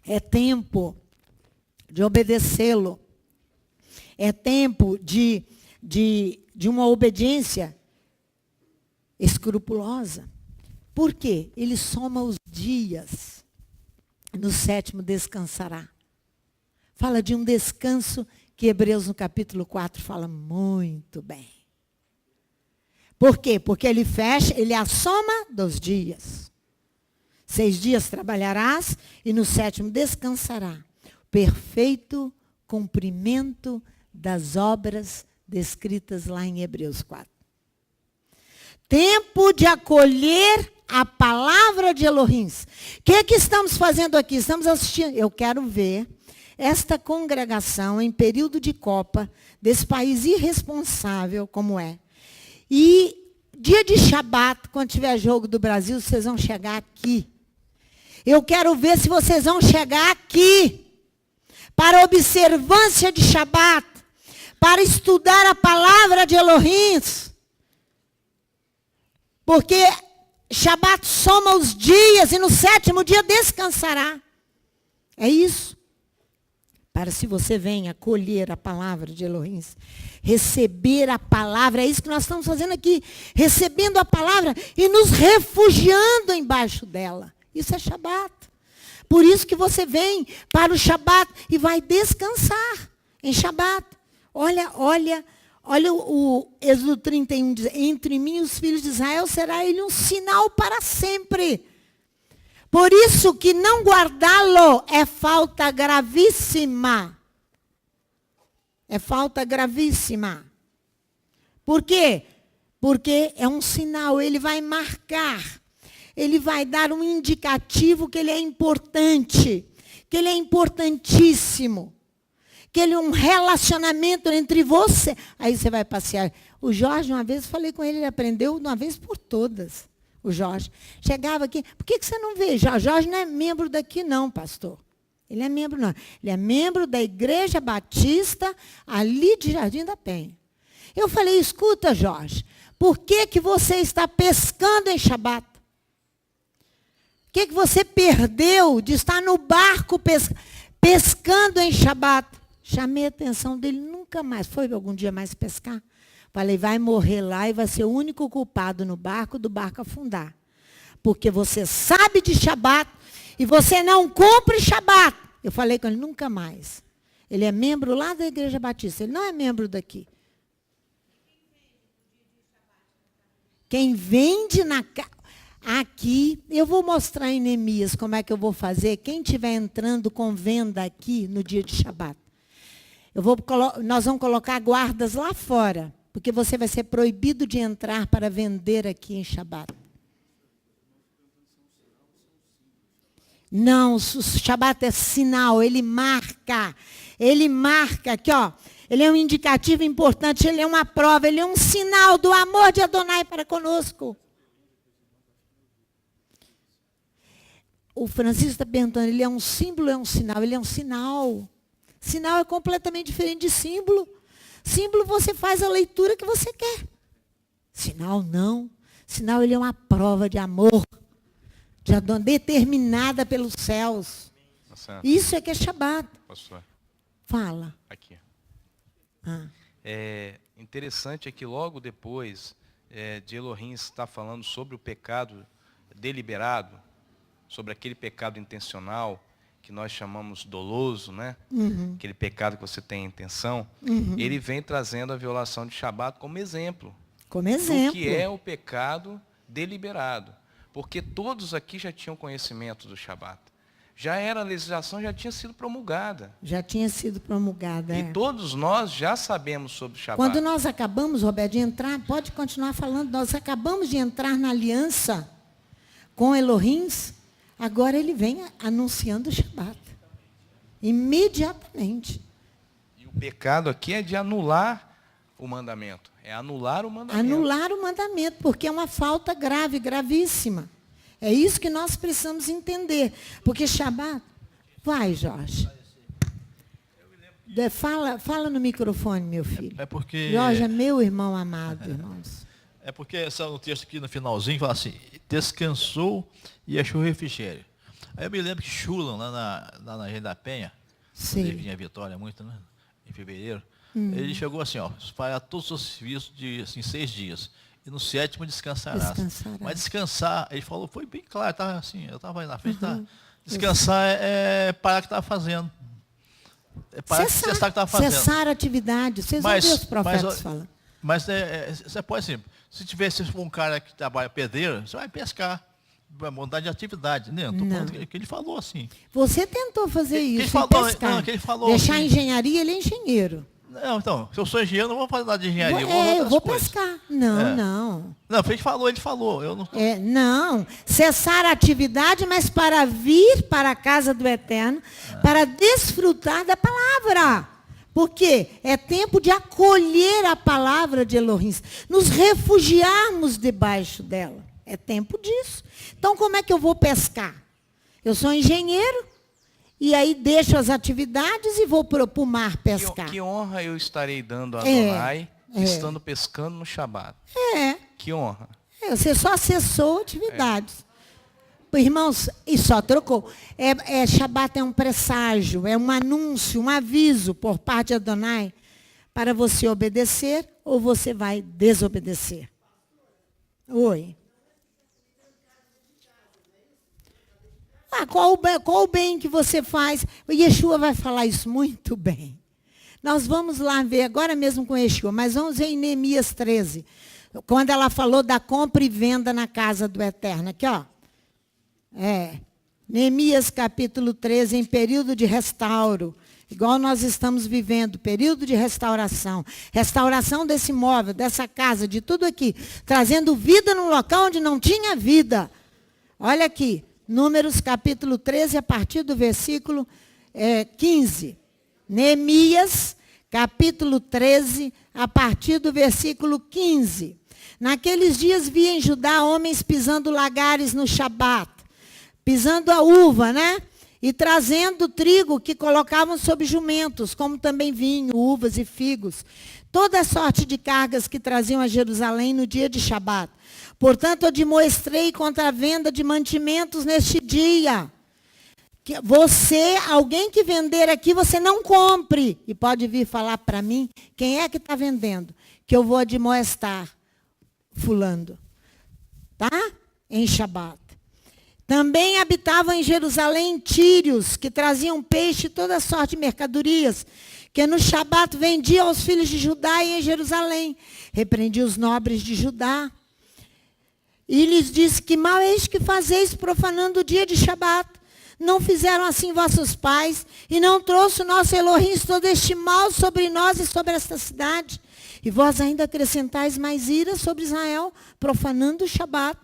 É tempo de obedecê-lo. É tempo de uma obediência escrupulosa. Por quê? Ele soma os dias. No 7º descansará. Fala de um descanso que Hebreus no capítulo 4 fala muito bem. Por quê? Porque ele fecha, ele é a soma dos dias. 6 dias trabalharás e no 7º descansará. Perfeito cumprimento das obras descritas lá em Hebreus 4. Tempo de acolher a palavra de Elohim. O que estamos fazendo aqui? Estamos assistindo. Eu quero ver esta congregação em período de Copa, desse país irresponsável como é. E dia de Shabat, quando tiver jogo do Brasil, vocês vão chegar aqui. Eu quero ver se vocês vão chegar aqui para observância de Shabat, para estudar a palavra de Elohim. Porque Shabat soma os dias e no 7º dia descansará. É isso. Para se você vem acolher a palavra de Elohim, receber a palavra, é isso que nós estamos fazendo aqui, recebendo a palavra e nos refugiando embaixo dela. Isso é Shabat. Por isso que você vem para o Shabat e vai descansar em Shabat. Olha o Êxodo 31, diz, entre mim e os filhos de Israel será ele um sinal para sempre. Por isso que não guardá-lo é falta gravíssima. É falta gravíssima. Por quê? Porque é um sinal, ele vai marcar. Ele vai dar um indicativo que ele é importante, que ele é importantíssimo, que ele é um relacionamento entre você. Aí você vai passear. O Jorge, uma vez, falei com ele, ele aprendeu de uma vez por todas. O Jorge chegava aqui, por que você não vê? Jorge não é membro daqui não, pastor. Ele é membro não. Ele é membro da Igreja Batista, ali de Jardim da Penha. Eu falei, escuta, Jorge, por que você está pescando em Shabat? O que você perdeu de estar no barco pescando em Shabat? Chamei a atenção dele, nunca mais. Foi algum dia mais pescar? Falei, vai morrer lá e vai ser o único culpado no barco, do barco afundar. Porque você sabe de Shabat e você não cumpre Shabat. Eu falei com ele, nunca mais. Ele é membro lá da Igreja Batista, ele não é membro daqui. Quem vende na casa... Aqui, eu vou mostrar em Neemias como é que eu vou fazer. Quem estiver entrando com venda aqui no dia de Shabat. Nós vamos colocar guardas lá fora. Porque você vai ser proibido de entrar para vender aqui em Shabat. Não, o Shabat é sinal, ele marca. Ele marca aqui, ó. Ele é um indicativo importante, ele é uma prova, ele é um sinal do amor de Adonai para conosco. O Francisco está perguntando, ele é um símbolo ou é um sinal? Ele é um sinal. Sinal é completamente diferente de símbolo. Símbolo você faz a leitura que você quer. Sinal não. Sinal ele é uma prova de amor. De Adonai, determinada pelos céus.
Nossa.
Isso é que é Shabat.
Pastor.
Fala.
Aqui.
Ah.
É interessante é que logo depois de Elohim estar falando sobre o pecado deliberado, sobre aquele pecado intencional, que nós chamamos doloso, né?
Uhum.
Aquele pecado que você tem intenção, ele vem trazendo a violação de Shabat como exemplo.
Como exemplo.
Do que é o pecado deliberado. Porque todos aqui já tinham conhecimento do Shabat. a legislação já tinha sido promulgada.
Já tinha sido promulgada.
E todos nós já sabemos sobre o Shabat.
Quando nós acabamos, Roberto, de entrar, pode continuar falando, nós acabamos de entrar na aliança com Elohim, agora ele vem anunciando o Shabat. Imediatamente.
E o pecado aqui é de anular o mandamento. É anular o mandamento.
Anular o mandamento, porque é uma falta grave, gravíssima. É isso que nós precisamos entender. Porque Shabat... Vai, Jorge. Fala no microfone, meu filho.
É porque...
Jorge é meu irmão amado, irmãos.
É porque no texto aqui no finalzinho fala assim, descansou e achou refrigério. Aí eu me lembro que Shulam, lá na Região da Penha, quando ele vinha a Vitória muito, né? Em fevereiro, ele chegou assim, ó, fará todos os serviços de assim, 6 dias. E no 7º descansarás. Mas descansar, ele falou, foi bem claro, tá, assim, eu estava aí na frente, descansar é parar o que estava fazendo. É parar de cessar o que estava fazendo.
Cessar a atividade. Vocês ouviram os profetas falando.
Mas você pode, assim, se for um cara que trabalha pedreiro, você vai pescar. Vai mudar de atividade. Né? Estou falando que ele falou assim.
Você tentou fazer isso,
ele falou,
pescar.
Não, que ele falou
deixar
assim,
a engenharia, ele é engenheiro.
Não, então, se eu sou engenheiro, não vou fazer nada de engenharia.
Eu vou pescar. Não.
Não, ele falou. Eu não...
não. Cessar a atividade, mas para vir para a casa do Eterno, para desfrutar da palavra. Porque é tempo de acolher a palavra de Elohim, nos refugiarmos debaixo dela. É tempo disso. Então, como é que eu vou pescar? Eu sou engenheiro, e aí deixo as atividades e vou para o mar pescar.
Que honra eu estarei dando a Adonai, estando pescando no Shabat. Que honra.
Você só cessou atividades. Irmãos, e só trocou. Shabat é um presságio, é um anúncio, um aviso por parte de Adonai para você obedecer ou você vai desobedecer. Oi. Qual o bem que você faz? O Yeshua vai falar isso muito bem. Nós vamos lá ver, agora mesmo com Yeshua, mas vamos ver em Neemias 13, quando ela falou da compra e venda na casa do Eterno. Aqui, ó. Neemias capítulo 13, em período de restauro, igual nós estamos vivendo, período de restauração. Restauração desse imóvel, dessa casa, de tudo aqui, trazendo vida num local onde não tinha vida. Olha aqui. Números capítulo 13, a partir do versículo 15. Neemias, capítulo 13, a partir do versículo 15. Naqueles dias vi em Judá homens pisando lagares no Shabat, pisando a uva, né? E trazendo trigo que colocavam sobre jumentos, como também vinho, uvas e figos. Toda sorte de cargas que traziam a Jerusalém no dia de Shabat. Portanto, eu demonstrei contra a venda de mantimentos neste dia. Que alguém que vender aqui, você não compre. E pode vir falar para mim, quem é que está vendendo? Que eu vou admoestar fulano. Tá? Em Shabat. Também habitavam em Jerusalém tírios, que traziam peixe e toda sorte de mercadorias, que no Shabat vendiam aos filhos de Judá e em Jerusalém. Repreendi os nobres de Judá. E lhes disse, que mal é isto que fazeis profanando o dia de Shabat? Não fizeram assim vossos pais, e não trouxe o nosso Elohim todo este mal sobre nós e sobre esta cidade. E vós ainda acrescentais mais ira sobre Israel, profanando o Shabat.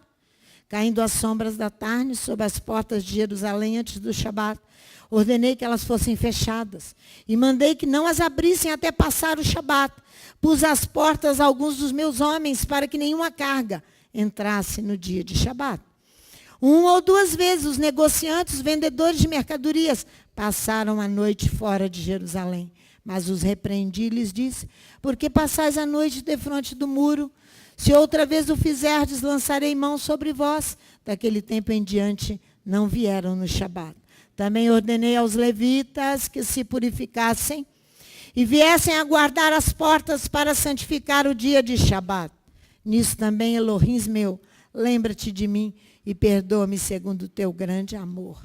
Caindo as sombras da tarde sobre as portas de Jerusalém antes do Shabat, ordenei que elas fossem fechadas. E mandei que não as abrissem até passar o Shabat. Pus às portas alguns dos meus homens para que nenhuma carga entrasse no dia de Shabat. 1 ou 2 vezes os negociantes, os vendedores de mercadorias, passaram a noite fora de Jerusalém. Mas os repreendi e lhes disse, por que passais a noite defronte do muro? Se outra vez o fizerdes, lançarei mão sobre vós. Daquele tempo em diante, não vieram no Shabat. Também ordenei aos levitas que se purificassem e viessem a guardar as portas para santificar o dia de Shabat. Nisso também, Elohim meu, lembra-te de mim e perdoa-me segundo o teu grande amor.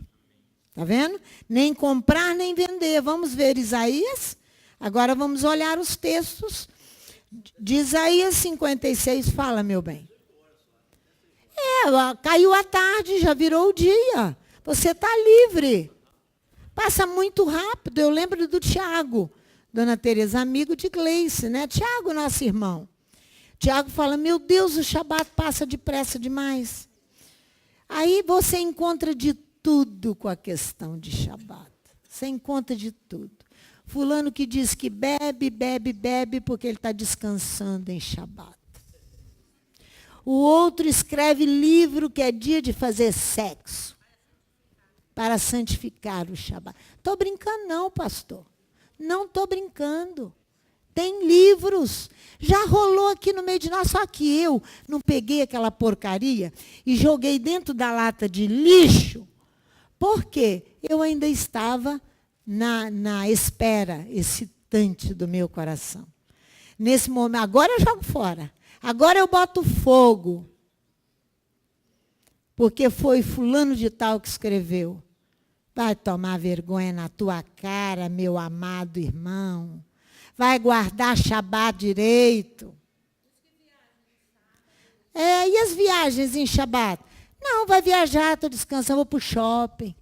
Está vendo? Nem comprar, nem vender. Vamos ver Isaías. Agora vamos olhar os textos de Isaías 56. Fala, meu bem. Caiu a tarde, já virou o dia. Você está livre. Passa muito rápido. Eu lembro do Tiago, Dona Tereza, amigo de Gleice, né? Tiago, nosso irmão. Tiago fala, meu Deus, o Shabat passa depressa demais. Aí você encontra de tudo com a questão de Shabat. Você encontra de tudo. Fulano que diz que bebe, bebe, bebe porque ele está descansando em Shabat. O outro escreve livro que é dia de fazer sexo para santificar o Shabat. Estou brincando não, pastor. Não estou brincando. Tem livros. Já rolou aqui no meio de nós, só que eu não peguei aquela porcaria e joguei dentro da lata de lixo, porque eu ainda estava na espera excitante do meu coração. Nesse momento, agora eu jogo fora. Agora eu boto fogo. Porque foi fulano de tal que escreveu. Vai tomar vergonha na tua cara, meu amado irmão. Vai guardar Shabat direito. E as viagens em Shabat? Não, vai viajar, estou descansando, vou para o shopping.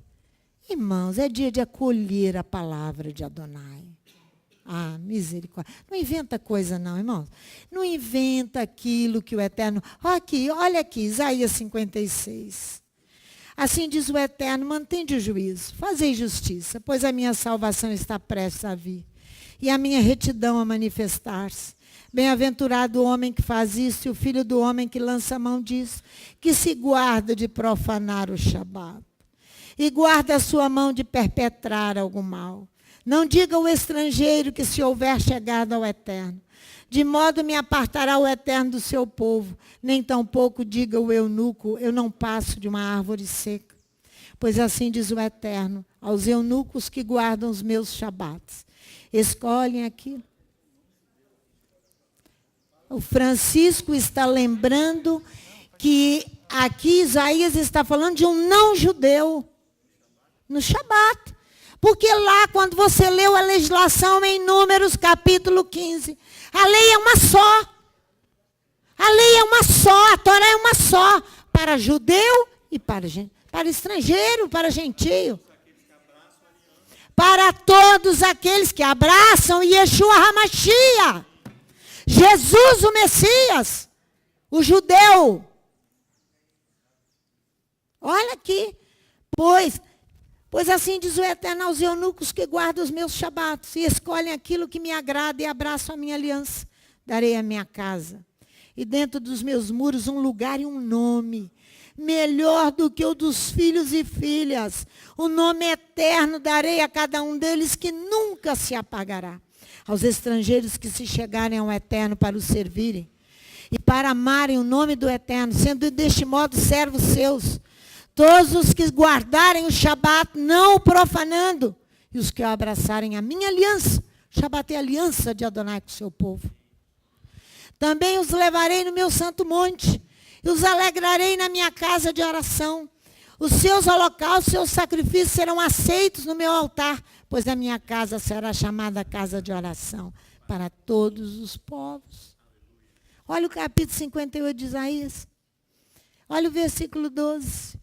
Irmãos, é dia de acolher a palavra de Adonai. Ah, misericórdia. Não inventa coisa não, irmãos. Não inventa aquilo que o Eterno... Olha aqui, Isaías 56. Assim diz o Eterno, mantende o juízo, fazei justiça, pois a minha salvação está prestes a vir, e a minha retidão a manifestar-se. Bem-aventurado o homem que faz isso, e o filho do homem que lança a mão disso, que se guarda de profanar o Shabat, e guarda a sua mão de perpetrar algum mal. Não diga o estrangeiro que se houver chegado ao Eterno, de modo me apartará o Eterno do seu povo, nem tampouco diga o eunuco, eu não passo de uma árvore seca. Pois assim diz o Eterno, aos eunucos que guardam os meus Shabats, escolhem aquilo. O Francisco está lembrando que aqui Isaías está falando de um não-judeu no Shabat. Porque lá, quando você leu a legislação em Números, capítulo 15, a lei é uma só. A lei é uma só, a Torá é uma só. Para judeu e para estrangeiro, para gentio. Para todos aqueles que abraçam Yeshua HaMashiach. Jesus o Messias, o judeu. Olha aqui. Pois assim diz o Eterno aos eunucos que guardam os meus Shabatos e escolhem aquilo que me agrada e abraçam a minha aliança. Darei a minha casa e dentro dos meus muros um lugar e um nome, melhor do que o dos filhos e filhas. O nome eterno darei a cada um deles que nunca se apagará. Aos estrangeiros que se chegarem ao Eterno para o servirem e para amarem o nome do Eterno, sendo deste modo servos seus. Todos os que guardarem o Shabat, não o profanando, e os que abraçarem a minha aliança. Shabat é a aliança de Adonai com o seu povo. Também os levarei no meu santo monte, e os alegrarei na minha casa de oração. Os seus holocaustos, seus sacrifícios serão aceitos no meu altar, pois a minha casa será chamada casa de oração para todos os povos. Olha o capítulo 58 de Isaías. Olha o versículo 12.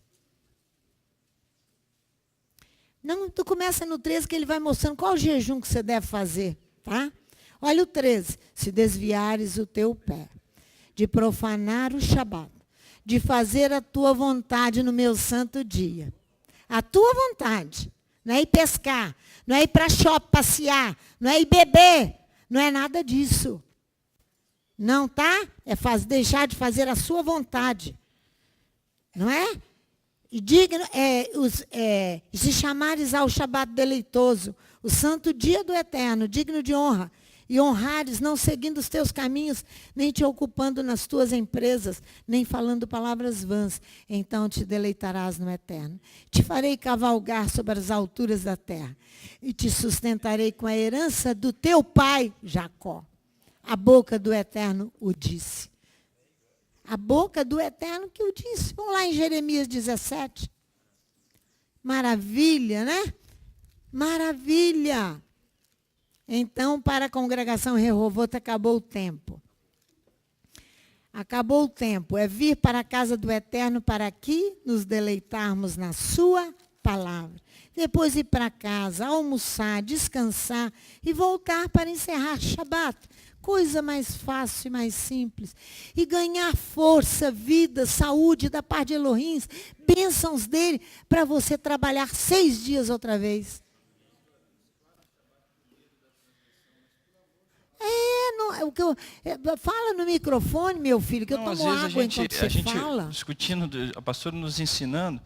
Não, tu começa no 13 que ele vai mostrando qual o jejum que você deve fazer, tá? Olha o 13. Se desviares o teu pé, de profanar o Shabat, de fazer a tua vontade no meu santo dia. A tua vontade. Não é ir pescar, não é ir para shopping passear, não é ir beber, não é nada disso. Não, tá? É deixar de fazer a sua vontade. Não é? E digno, se chamares ao Shabat deleitoso, o santo dia do Eterno, digno de honra, e honrares, não seguindo os teus caminhos, nem te ocupando nas tuas empresas, nem falando palavras vãs, então te deleitarás no Eterno. Te farei cavalgar sobre as alturas da terra, e te sustentarei com a herança do teu pai, Jacó. A boca do Eterno o disse. A boca do Eterno que o disse. Vamos lá em Jeremias 17. Maravilha, né? Maravilha. Então, para a congregação Rehovot, acabou o tempo. Acabou o tempo. É vir para a casa do Eterno para aqui nos deleitarmos na sua palavra. depois ir para casa, almoçar, descansar e voltar para encerrar Shabat. Coisa mais fácil e mais simples. E ganhar força, vida, saúde da parte de Elohim, bênçãos dele, para você trabalhar 6 dias outra vez. Fala no microfone, meu filho, que eu tomo água enquanto você fala.
Discutindo, a pastora nos ensinando,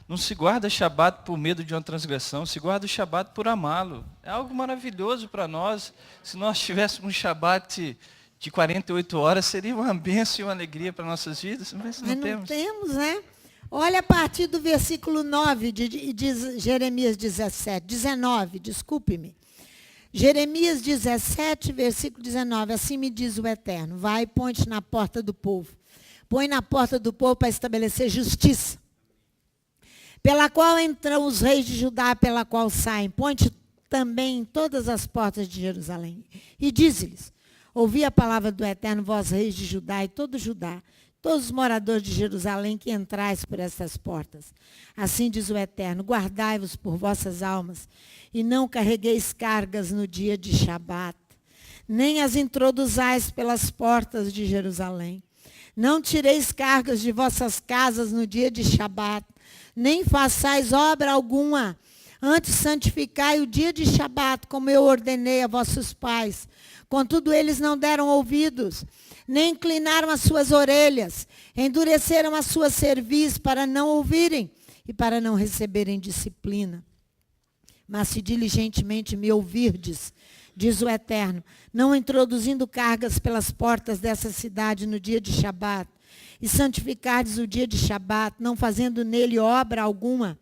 não se guarda Shabat por medo de uma transgressão, se guarda o Shabat por amá-lo. É algo maravilhoso para nós. Se nós tivéssemos um Shabat de 48 horas, seria uma bênção e uma alegria para nossas vidas, mas não temos,
né? Olha a partir do versículo 9 de Jeremias 19, desculpe-me. Jeremias 17, versículo 19, assim me diz o Eterno, vai e põe-te na porta do povo. Põe na porta do povo para estabelecer justiça, pela qual entram os reis de Judá, pela qual saem. Põe-te também em todas as portas de Jerusalém. E dize-lhes, ouvi a palavra do Eterno, vós reis de Judá e todo Judá, todos os moradores de Jerusalém que entrais por estas portas. Assim diz o Eterno, guardai-vos por vossas almas, e não carregueis cargas no dia de Shabat, nem as introduzais pelas portas de Jerusalém. Não tireis cargas de vossas casas no dia de Shabat, nem façais obra alguma. Antes santificai o dia de Shabat, como eu ordenei a vossos pais. Contudo, eles não deram ouvidos, nem inclinaram as suas orelhas, endureceram a sua cerviz para não ouvirem e para não receberem disciplina. Mas se diligentemente me ouvirdes, diz o Eterno, não introduzindo cargas pelas portas dessa cidade no dia de Shabat, e santificardes o dia de Shabat, não fazendo nele obra alguma,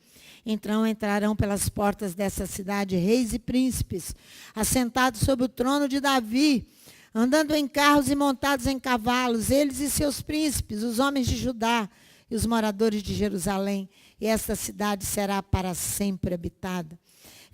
então entrarão pelas portas dessa cidade reis e príncipes, assentados sobre o trono de Davi, andando em carros e montados em cavalos, eles e seus príncipes, os homens de Judá e os moradores de Jerusalém, e esta cidade será para sempre habitada.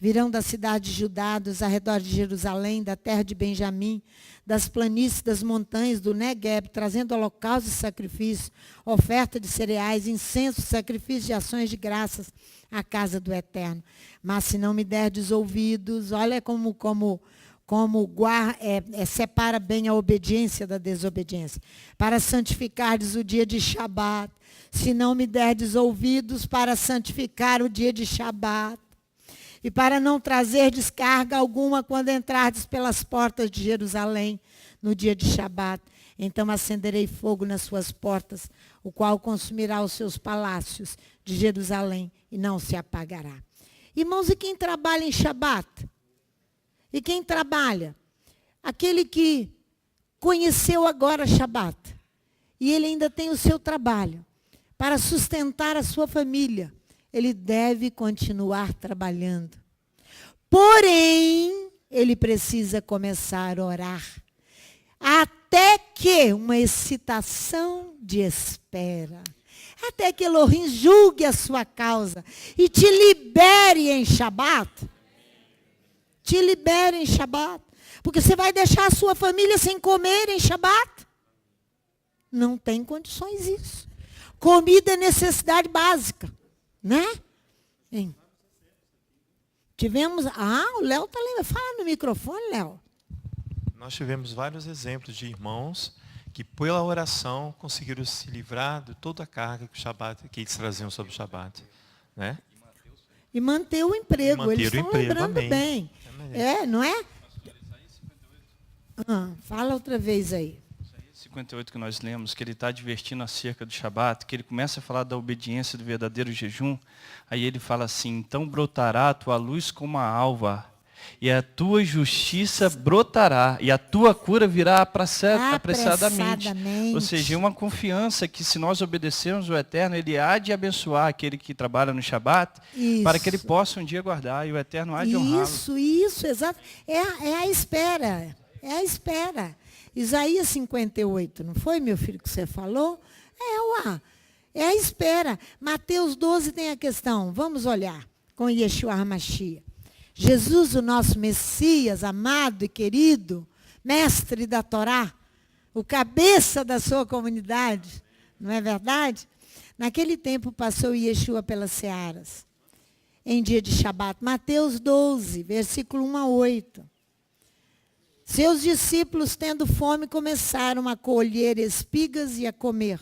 Virão da cidade de Judá, dos arredores de Jerusalém, da terra de Benjamim, das planícies, das montanhas, do Negueb, trazendo holocausto e sacrifício, oferta de cereais, incenso, sacrifício de ações de graças à casa do Eterno. Mas se não me derdes ouvidos, olha como separa bem a obediência da desobediência. Para santificardes o dia de Shabat, se não me derdes ouvidos para santificar o dia de Shabat, e para não trazer descarga alguma quando entrardes pelas portas de Jerusalém no dia de Shabat, então acenderei fogo nas suas portas, o qual consumirá os seus palácios de Jerusalém e não se apagará. Irmãos, e quem trabalha em Shabat? E quem trabalha? Aquele que conheceu agora Shabat, e ele ainda tem o seu trabalho para sustentar a sua família, ele deve continuar trabalhando. Porém, ele precisa começar a orar. Até que uma excitação de espera. Até que Elohim julgue a sua causa e te libere em Shabat. Te libere em Shabat. Porque você vai deixar a sua família sem comer em Shabat? Não tem condições isso. Comida é necessidade básica. Né? Hein? Tivemos... o Léo está lendo. Fala no microfone, Léo.
Nós tivemos vários exemplos de irmãos que, pela oração, conseguiram se livrar de toda a carga que eles traziam sobre o Shabat. Né?
E manter o emprego. Eles estão lembrando
amém.
Bem.
Amém.
Não é? Fala outra vez aí.
58 que nós lemos, que ele está advertindo acerca do Shabat, que ele começa a falar da obediência do verdadeiro jejum, aí ele fala assim, então brotará a tua luz como a alva, e a tua justiça brotará, e a tua cura virá apressadamente. Ou seja, é uma confiança que se nós obedecermos o Eterno, ele há de abençoar aquele que trabalha no Shabat, para que ele possa um dia guardar, e o Eterno há de honrá-lo.
Isso, exato. É a espera, é a espera. Isaías 58, não foi, meu filho, que você falou? É a espera. Mateus 12 tem a questão. Vamos olhar com Yeshua HaMashiach. Jesus, o nosso Messias, amado e querido, mestre da Torá, o cabeça da sua comunidade, não é verdade? Naquele tempo passou Yeshua pelas searas, em dia de Shabat. Mateus 12, versículo 1 a 8. Seus discípulos, tendo fome, começaram a colher espigas e a comer.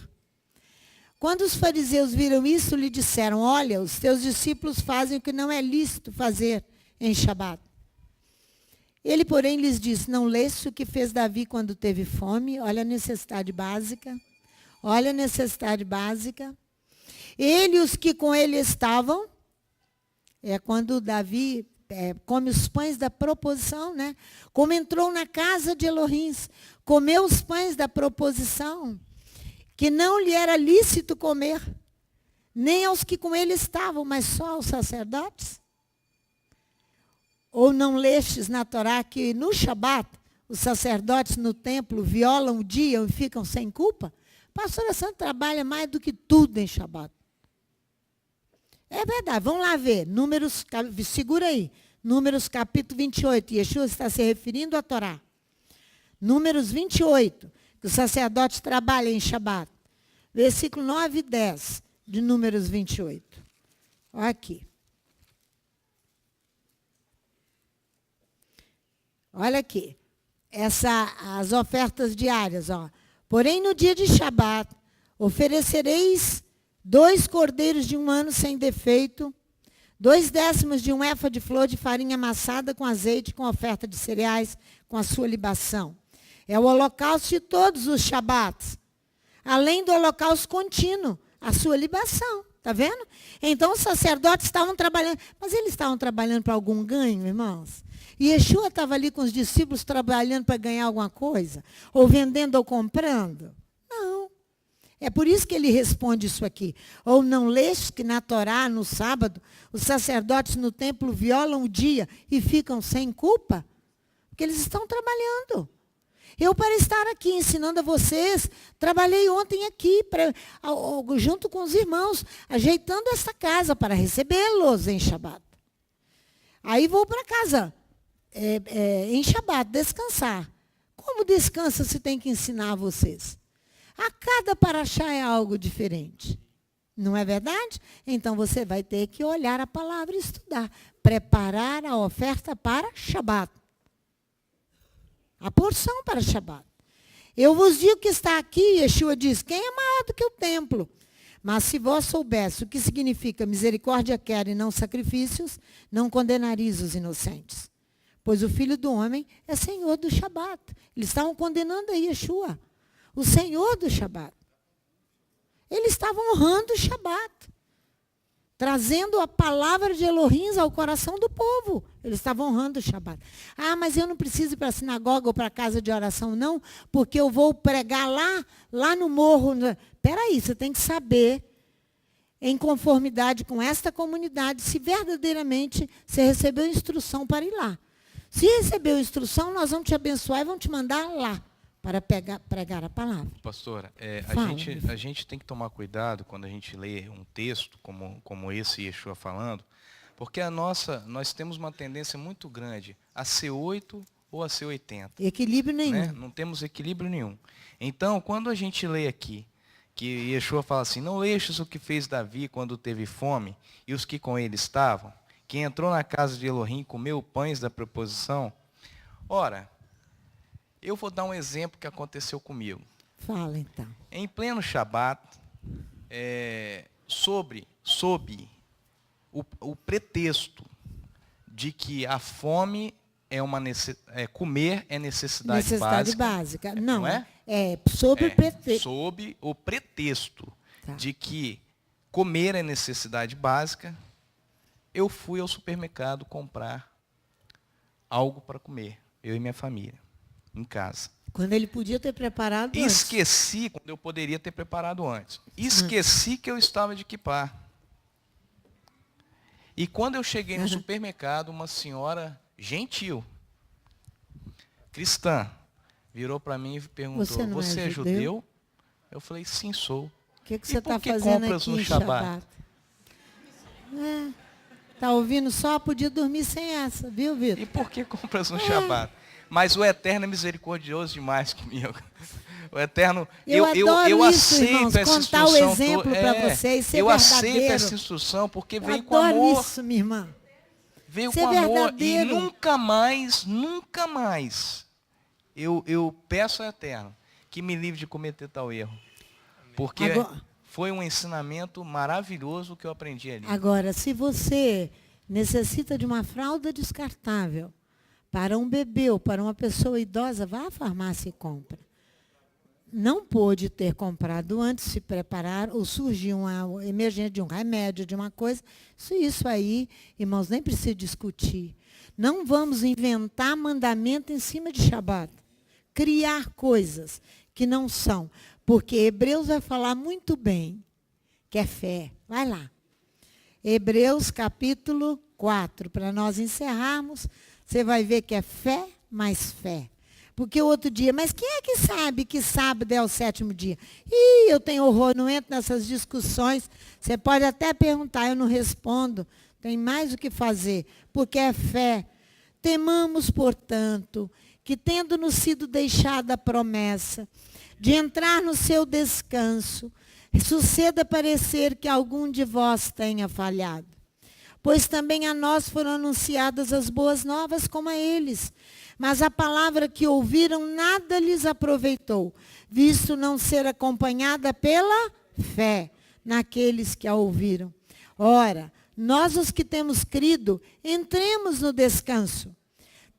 Quando os fariseus viram isso, lhe disseram: olha, os teus discípulos fazem o que não é lícito fazer em Shabat. Ele, porém, lhes disse: não leste o que fez Davi quando teve fome? Olha a necessidade básica. Olha a necessidade básica. Ele e os que com ele estavam, quando Davi come os pães da proposição, né? Como entrou na casa de Elohim, comeu os pães da proposição, que não lhe era lícito comer, nem aos que com ele estavam, mas só aos sacerdotes? Ou não lestes na Torá que no Shabat, os sacerdotes no templo violam o dia e ficam sem culpa? A pastora Sandra trabalha mais do que tudo em Shabat. É verdade, vamos lá ver. Números, segura aí. Números capítulo 28. Yeshua está se referindo à Torá. Números 28, que os sacerdotes trabalham em Shabat. Versículo 9 e 10 de Números 28. Olha aqui. Olha aqui. As ofertas diárias. Ó. Porém, no dia de Shabat, oferecereis 2 cordeiros de 1 ano sem defeito, 2/10 de um efa de flor de farinha amassada com azeite, com oferta de cereais, com a sua libação. É o holocausto de todos os Shabats. Além do holocausto contínuo, a sua libação. Está vendo? Então, os sacerdotes estavam trabalhando. Mas eles estavam trabalhando para algum ganho, irmãos? E Yeshua estava ali com os discípulos trabalhando para ganhar alguma coisa? Ou vendendo ou comprando? Não. É por isso que ele responde isso aqui. Ou não leste que na Torá, no sábado, os sacerdotes no templo violam o dia e ficam sem culpa? Porque eles estão trabalhando. Eu, para estar aqui ensinando a vocês, trabalhei ontem aqui, junto com os irmãos, ajeitando essa casa para recebê-los em Shabat. Aí vou para casa, em Shabat, descansar. Como descansa se tem que ensinar a vocês? A cada paraxá é algo diferente. Não é verdade? Então você vai ter que olhar a palavra e estudar. Preparar a oferta para Shabat. A porção para Shabat. Eu vos digo que está aqui, Yeshua diz, quem é maior do que o templo? Mas se vós soubesse o que significa misericórdia quer e não sacrifícios, não condenareis os inocentes. Pois o Filho do Homem é Senhor do Shabat. Eles estavam condenando a Yeshua, o Senhor do Shabat. Eles estavam honrando o Shabat. Trazendo a palavra de Elohim ao coração do povo. Eles estavam honrando o Shabat. Ah, mas eu não preciso ir para a sinagoga ou para a casa de oração, não, porque eu vou pregar lá no morro. Espera aí, você tem que saber, em conformidade com esta comunidade, se verdadeiramente você recebeu instrução para ir lá. Se recebeu instrução, nós vamos te abençoar e vamos te mandar lá para pregar a palavra.
Pastora, a gente tem que tomar cuidado quando a gente lê um texto como esse Yeshua falando, porque nós temos uma tendência muito grande a ser 8 ou a ser 80.
Equilíbrio nenhum.
Né? Não temos equilíbrio nenhum. Então, quando a gente lê aqui, que Yeshua fala assim, não lestes o que fez Davi quando teve fome, e os que com ele estavam, que entrou na casa de Elohim, comeu pães da preposição. Ora, eu vou dar um exemplo que aconteceu comigo.
Fala, então.
Em pleno Shabat, sob o pretexto de que a fome comer é necessidade básica.
Não
é?
Sob o pretexto.
Sob o pretexto
Tá.
de que comer é necessidade básica, eu fui ao supermercado comprar algo para comer, eu e minha família, em casa.
Quando ele podia ter preparado antes.
Esqueci, quando eu poderia ter preparado antes. Esqueci que eu estava de kippah. E quando eu cheguei no supermercado, uma senhora gentil, cristã, virou para mim e perguntou, você é judeu? Eu falei, sim, sou.
O que você está fazendo
compras
aqui
no
em
Shabat?
Está ouvindo só? Podia dormir sem essa, viu, Vitor?
E por que compras no Shabat? Mas o Eterno é misericordioso demais comigo. O Eterno,
Eu adoro isso,
aceito
irmãos,
essa
contar
instrução.
o exemplo para vocês, ser
eu aceito
verdadeiro.
essa instrução porque
Eu
veio com
adoro
amor.
isso, minha irmã.
Veio
Ser
com amor
verdadeiro.
e nunca mais eu peço ao Eterno que me livre de cometer tal erro. Porque foi um ensinamento maravilhoso que eu aprendi ali.
Agora, se você necessita de uma fralda descartável para um bebê ou para uma pessoa idosa, vá à farmácia e compra. Não pôde ter comprado antes, se preparar, ou surgiu uma emergência de um remédio, de uma coisa. Isso aí, irmãos, nem precisa discutir. Não vamos inventar mandamento em cima de Shabat. Criar coisas que não são. Porque Hebreus vai falar muito bem, que é fé. Vai lá. Hebreus capítulo 4, para nós encerrarmos, você vai ver que é fé mais fé. Porque o outro dia, mas quem é que sabe que sábado é o 7º dia? Ih, eu tenho horror, não entro nessas discussões. Você pode até perguntar, eu não respondo. Tem mais o que fazer, porque é fé. Temamos, portanto, que tendo-nos sido deixada a promessa de entrar no seu descanso, suceda parecer que algum de vós tenha falhado. Pois também a nós foram anunciadas as boas novas como a eles. Mas a palavra que ouviram nada lhes aproveitou, visto não ser acompanhada pela fé naqueles que a ouviram. Ora, nós os que temos crido, entremos no descanso.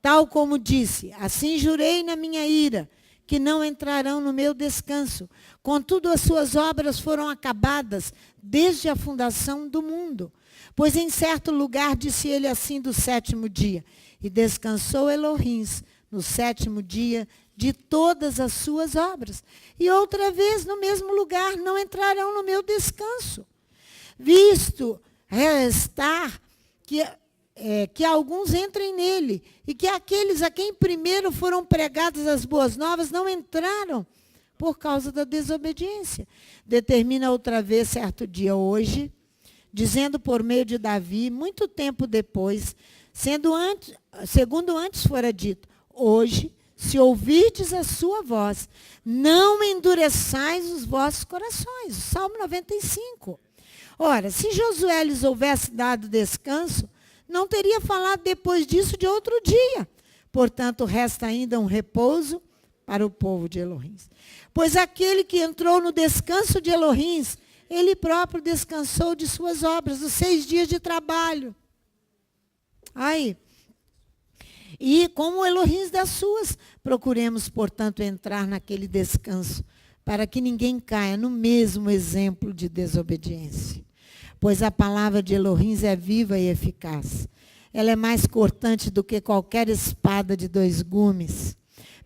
Tal como disse, assim jurei na minha ira, que não entrarão no meu descanso. Contudo, as suas obras foram acabadas desde a fundação do mundo. Pois em certo lugar disse ele assim do 7º dia, e descansou Elohim no 7º dia de todas as suas obras. E outra vez, no mesmo lugar, não entrarão no meu descanso. Visto restar que alguns entrem nele, e que aqueles a quem primeiro foram pregadas as boas novas não entraram por causa da desobediência. Determina outra vez, certo dia hoje, dizendo por meio de Davi, muito tempo depois, segundo antes fora dito, hoje, se ouvirdes a sua voz, não endureçais os vossos corações. Salmo 95. Ora, se Josué lhes houvesse dado descanso, não teria falado depois disso de outro dia. Portanto, resta ainda um repouso para o povo de Elohim. Pois aquele que entrou no descanso de Elohim, ele próprio descansou de suas obras, os 6 dias de trabalho. Aí. E como Elohim das suas, procuremos, portanto, entrar naquele descanso, para que ninguém caia no mesmo exemplo de desobediência. Pois a palavra de Elohim é viva e eficaz. Ela é mais cortante do que qualquer espada de 2 gumes.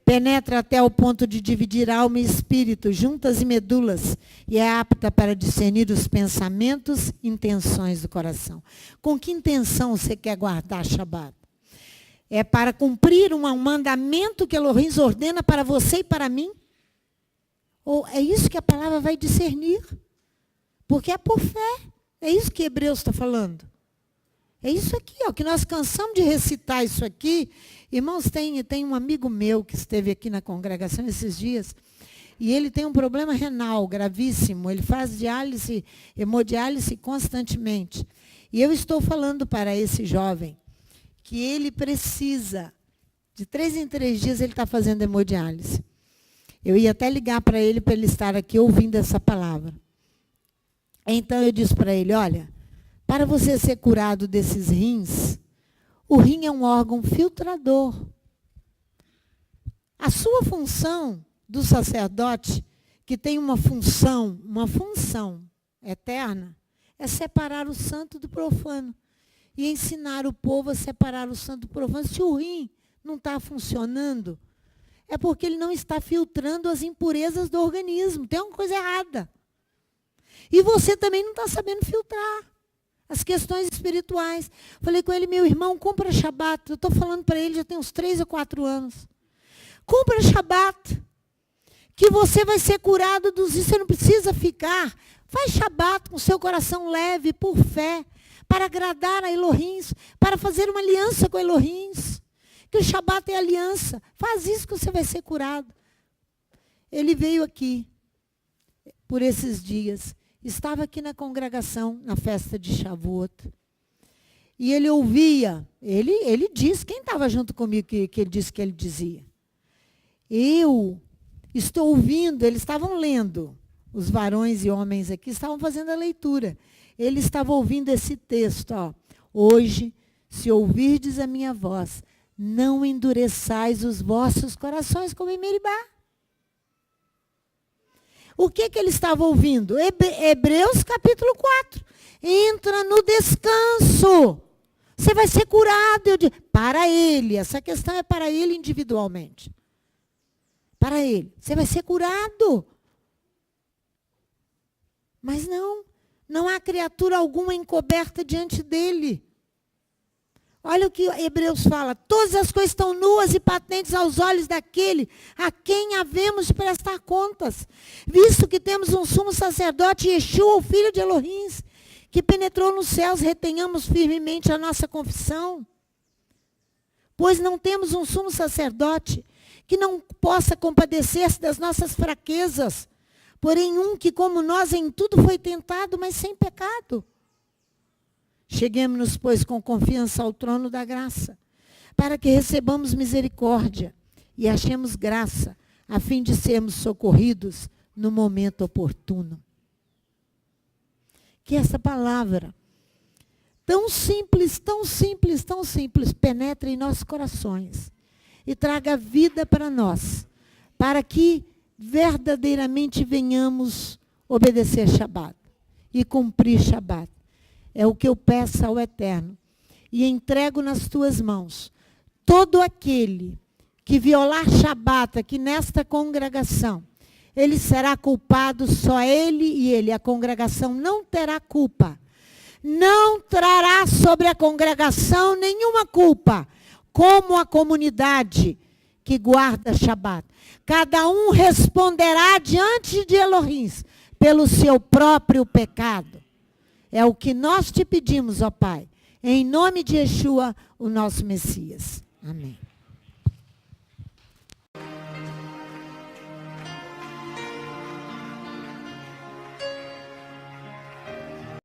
Penetra até o ponto de dividir alma e espírito, juntas e medulas, e é apta para discernir os pensamentos e intenções do coração. Com que intenção você quer guardar Shabat? É para cumprir um mandamento que Elohim ordena para você e para mim? Ou é isso que a palavra vai discernir? Porque é por fé. É isso que Hebreus está falando. É isso aqui, ó, que nós cansamos de recitar isso aqui. Irmãos, tem um amigo meu que esteve aqui na congregação esses dias, e ele tem um problema renal gravíssimo. Ele faz diálise, hemodiálise constantemente. E eu estou falando para esse jovem que ele precisa, de 3 em 3 dias, ele está fazendo hemodiálise. Eu ia até ligar para ele estar aqui ouvindo essa palavra. Então eu disse para ele, olha, para você ser curado desses rins, o rim é um órgão filtrador. A sua função do sacerdote, que tem uma função eterna, é separar o santo do profano. E ensinar o povo a separar o santo do profano. Se o rim não está funcionando, é porque ele não está filtrando as impurezas do organismo. Tem alguma coisa errada. E você também não está sabendo filtrar as questões espirituais. Falei com ele, meu irmão, compra Shabat. Eu estou falando para ele já tem uns 3 ou 4 anos. Compra Shabat, que você vai ser curado dos vícios. Você não precisa ficar. Faz Shabat com seu coração leve, por fé, para agradar a Elohim, para fazer uma aliança com Elohim. Que o Shabat é aliança. Faz isso que você vai ser curado. ele veio aqui por esses dias. Estava aqui na congregação, na festa de Shavuot. E ele ouvia, ele disse, quem estava junto comigo que ele disse que ele dizia? Eu estou ouvindo, eles estavam lendo, os varões e homens aqui estavam fazendo a leitura. Ele estava ouvindo esse texto, ó. Hoje, se ouvirdes a minha voz, não endureçais os vossos corações como em Meribá. O que ele estava ouvindo? Hebreus capítulo 4. Entra no descanso. Você vai ser curado. Eu digo, para ele. Essa questão é para ele individualmente. Para ele. Você vai ser curado. Mas não há criatura alguma encoberta diante dele. Olha o que Hebreus fala. Todas as coisas estão nuas e patentes aos olhos daquele a quem havemos de prestar contas. Visto que temos um sumo sacerdote, Yeshua, o filho de Elohim, que penetrou nos céus, retenhamos firmemente a nossa confissão. Pois não temos um sumo sacerdote que não possa compadecer-se das nossas fraquezas, porém um que, como nós, em tudo foi tentado, mas sem pecado. Cheguemos-nos, pois, com confiança ao trono da graça, para que recebamos misericórdia e achemos graça, a fim de sermos socorridos no momento oportuno. Que essa palavra, tão simples, tão simples, tão simples, penetre em nossos corações e traga vida para nós, para que verdadeiramente venhamos obedecer Shabat e cumprir Shabat. É o que eu peço ao Eterno. E entrego nas tuas mãos todo aquele que violar Shabat aqui nesta congregação. Ele será culpado, só ele e ele. A congregação não terá culpa. Não trará sobre a congregação nenhuma culpa, como a comunidade que guarda Shabat. Cada um responderá diante de Elohim pelo seu próprio pecado. É o que nós te pedimos, ó Pai, em nome de Yeshua, o nosso Messias. Amém.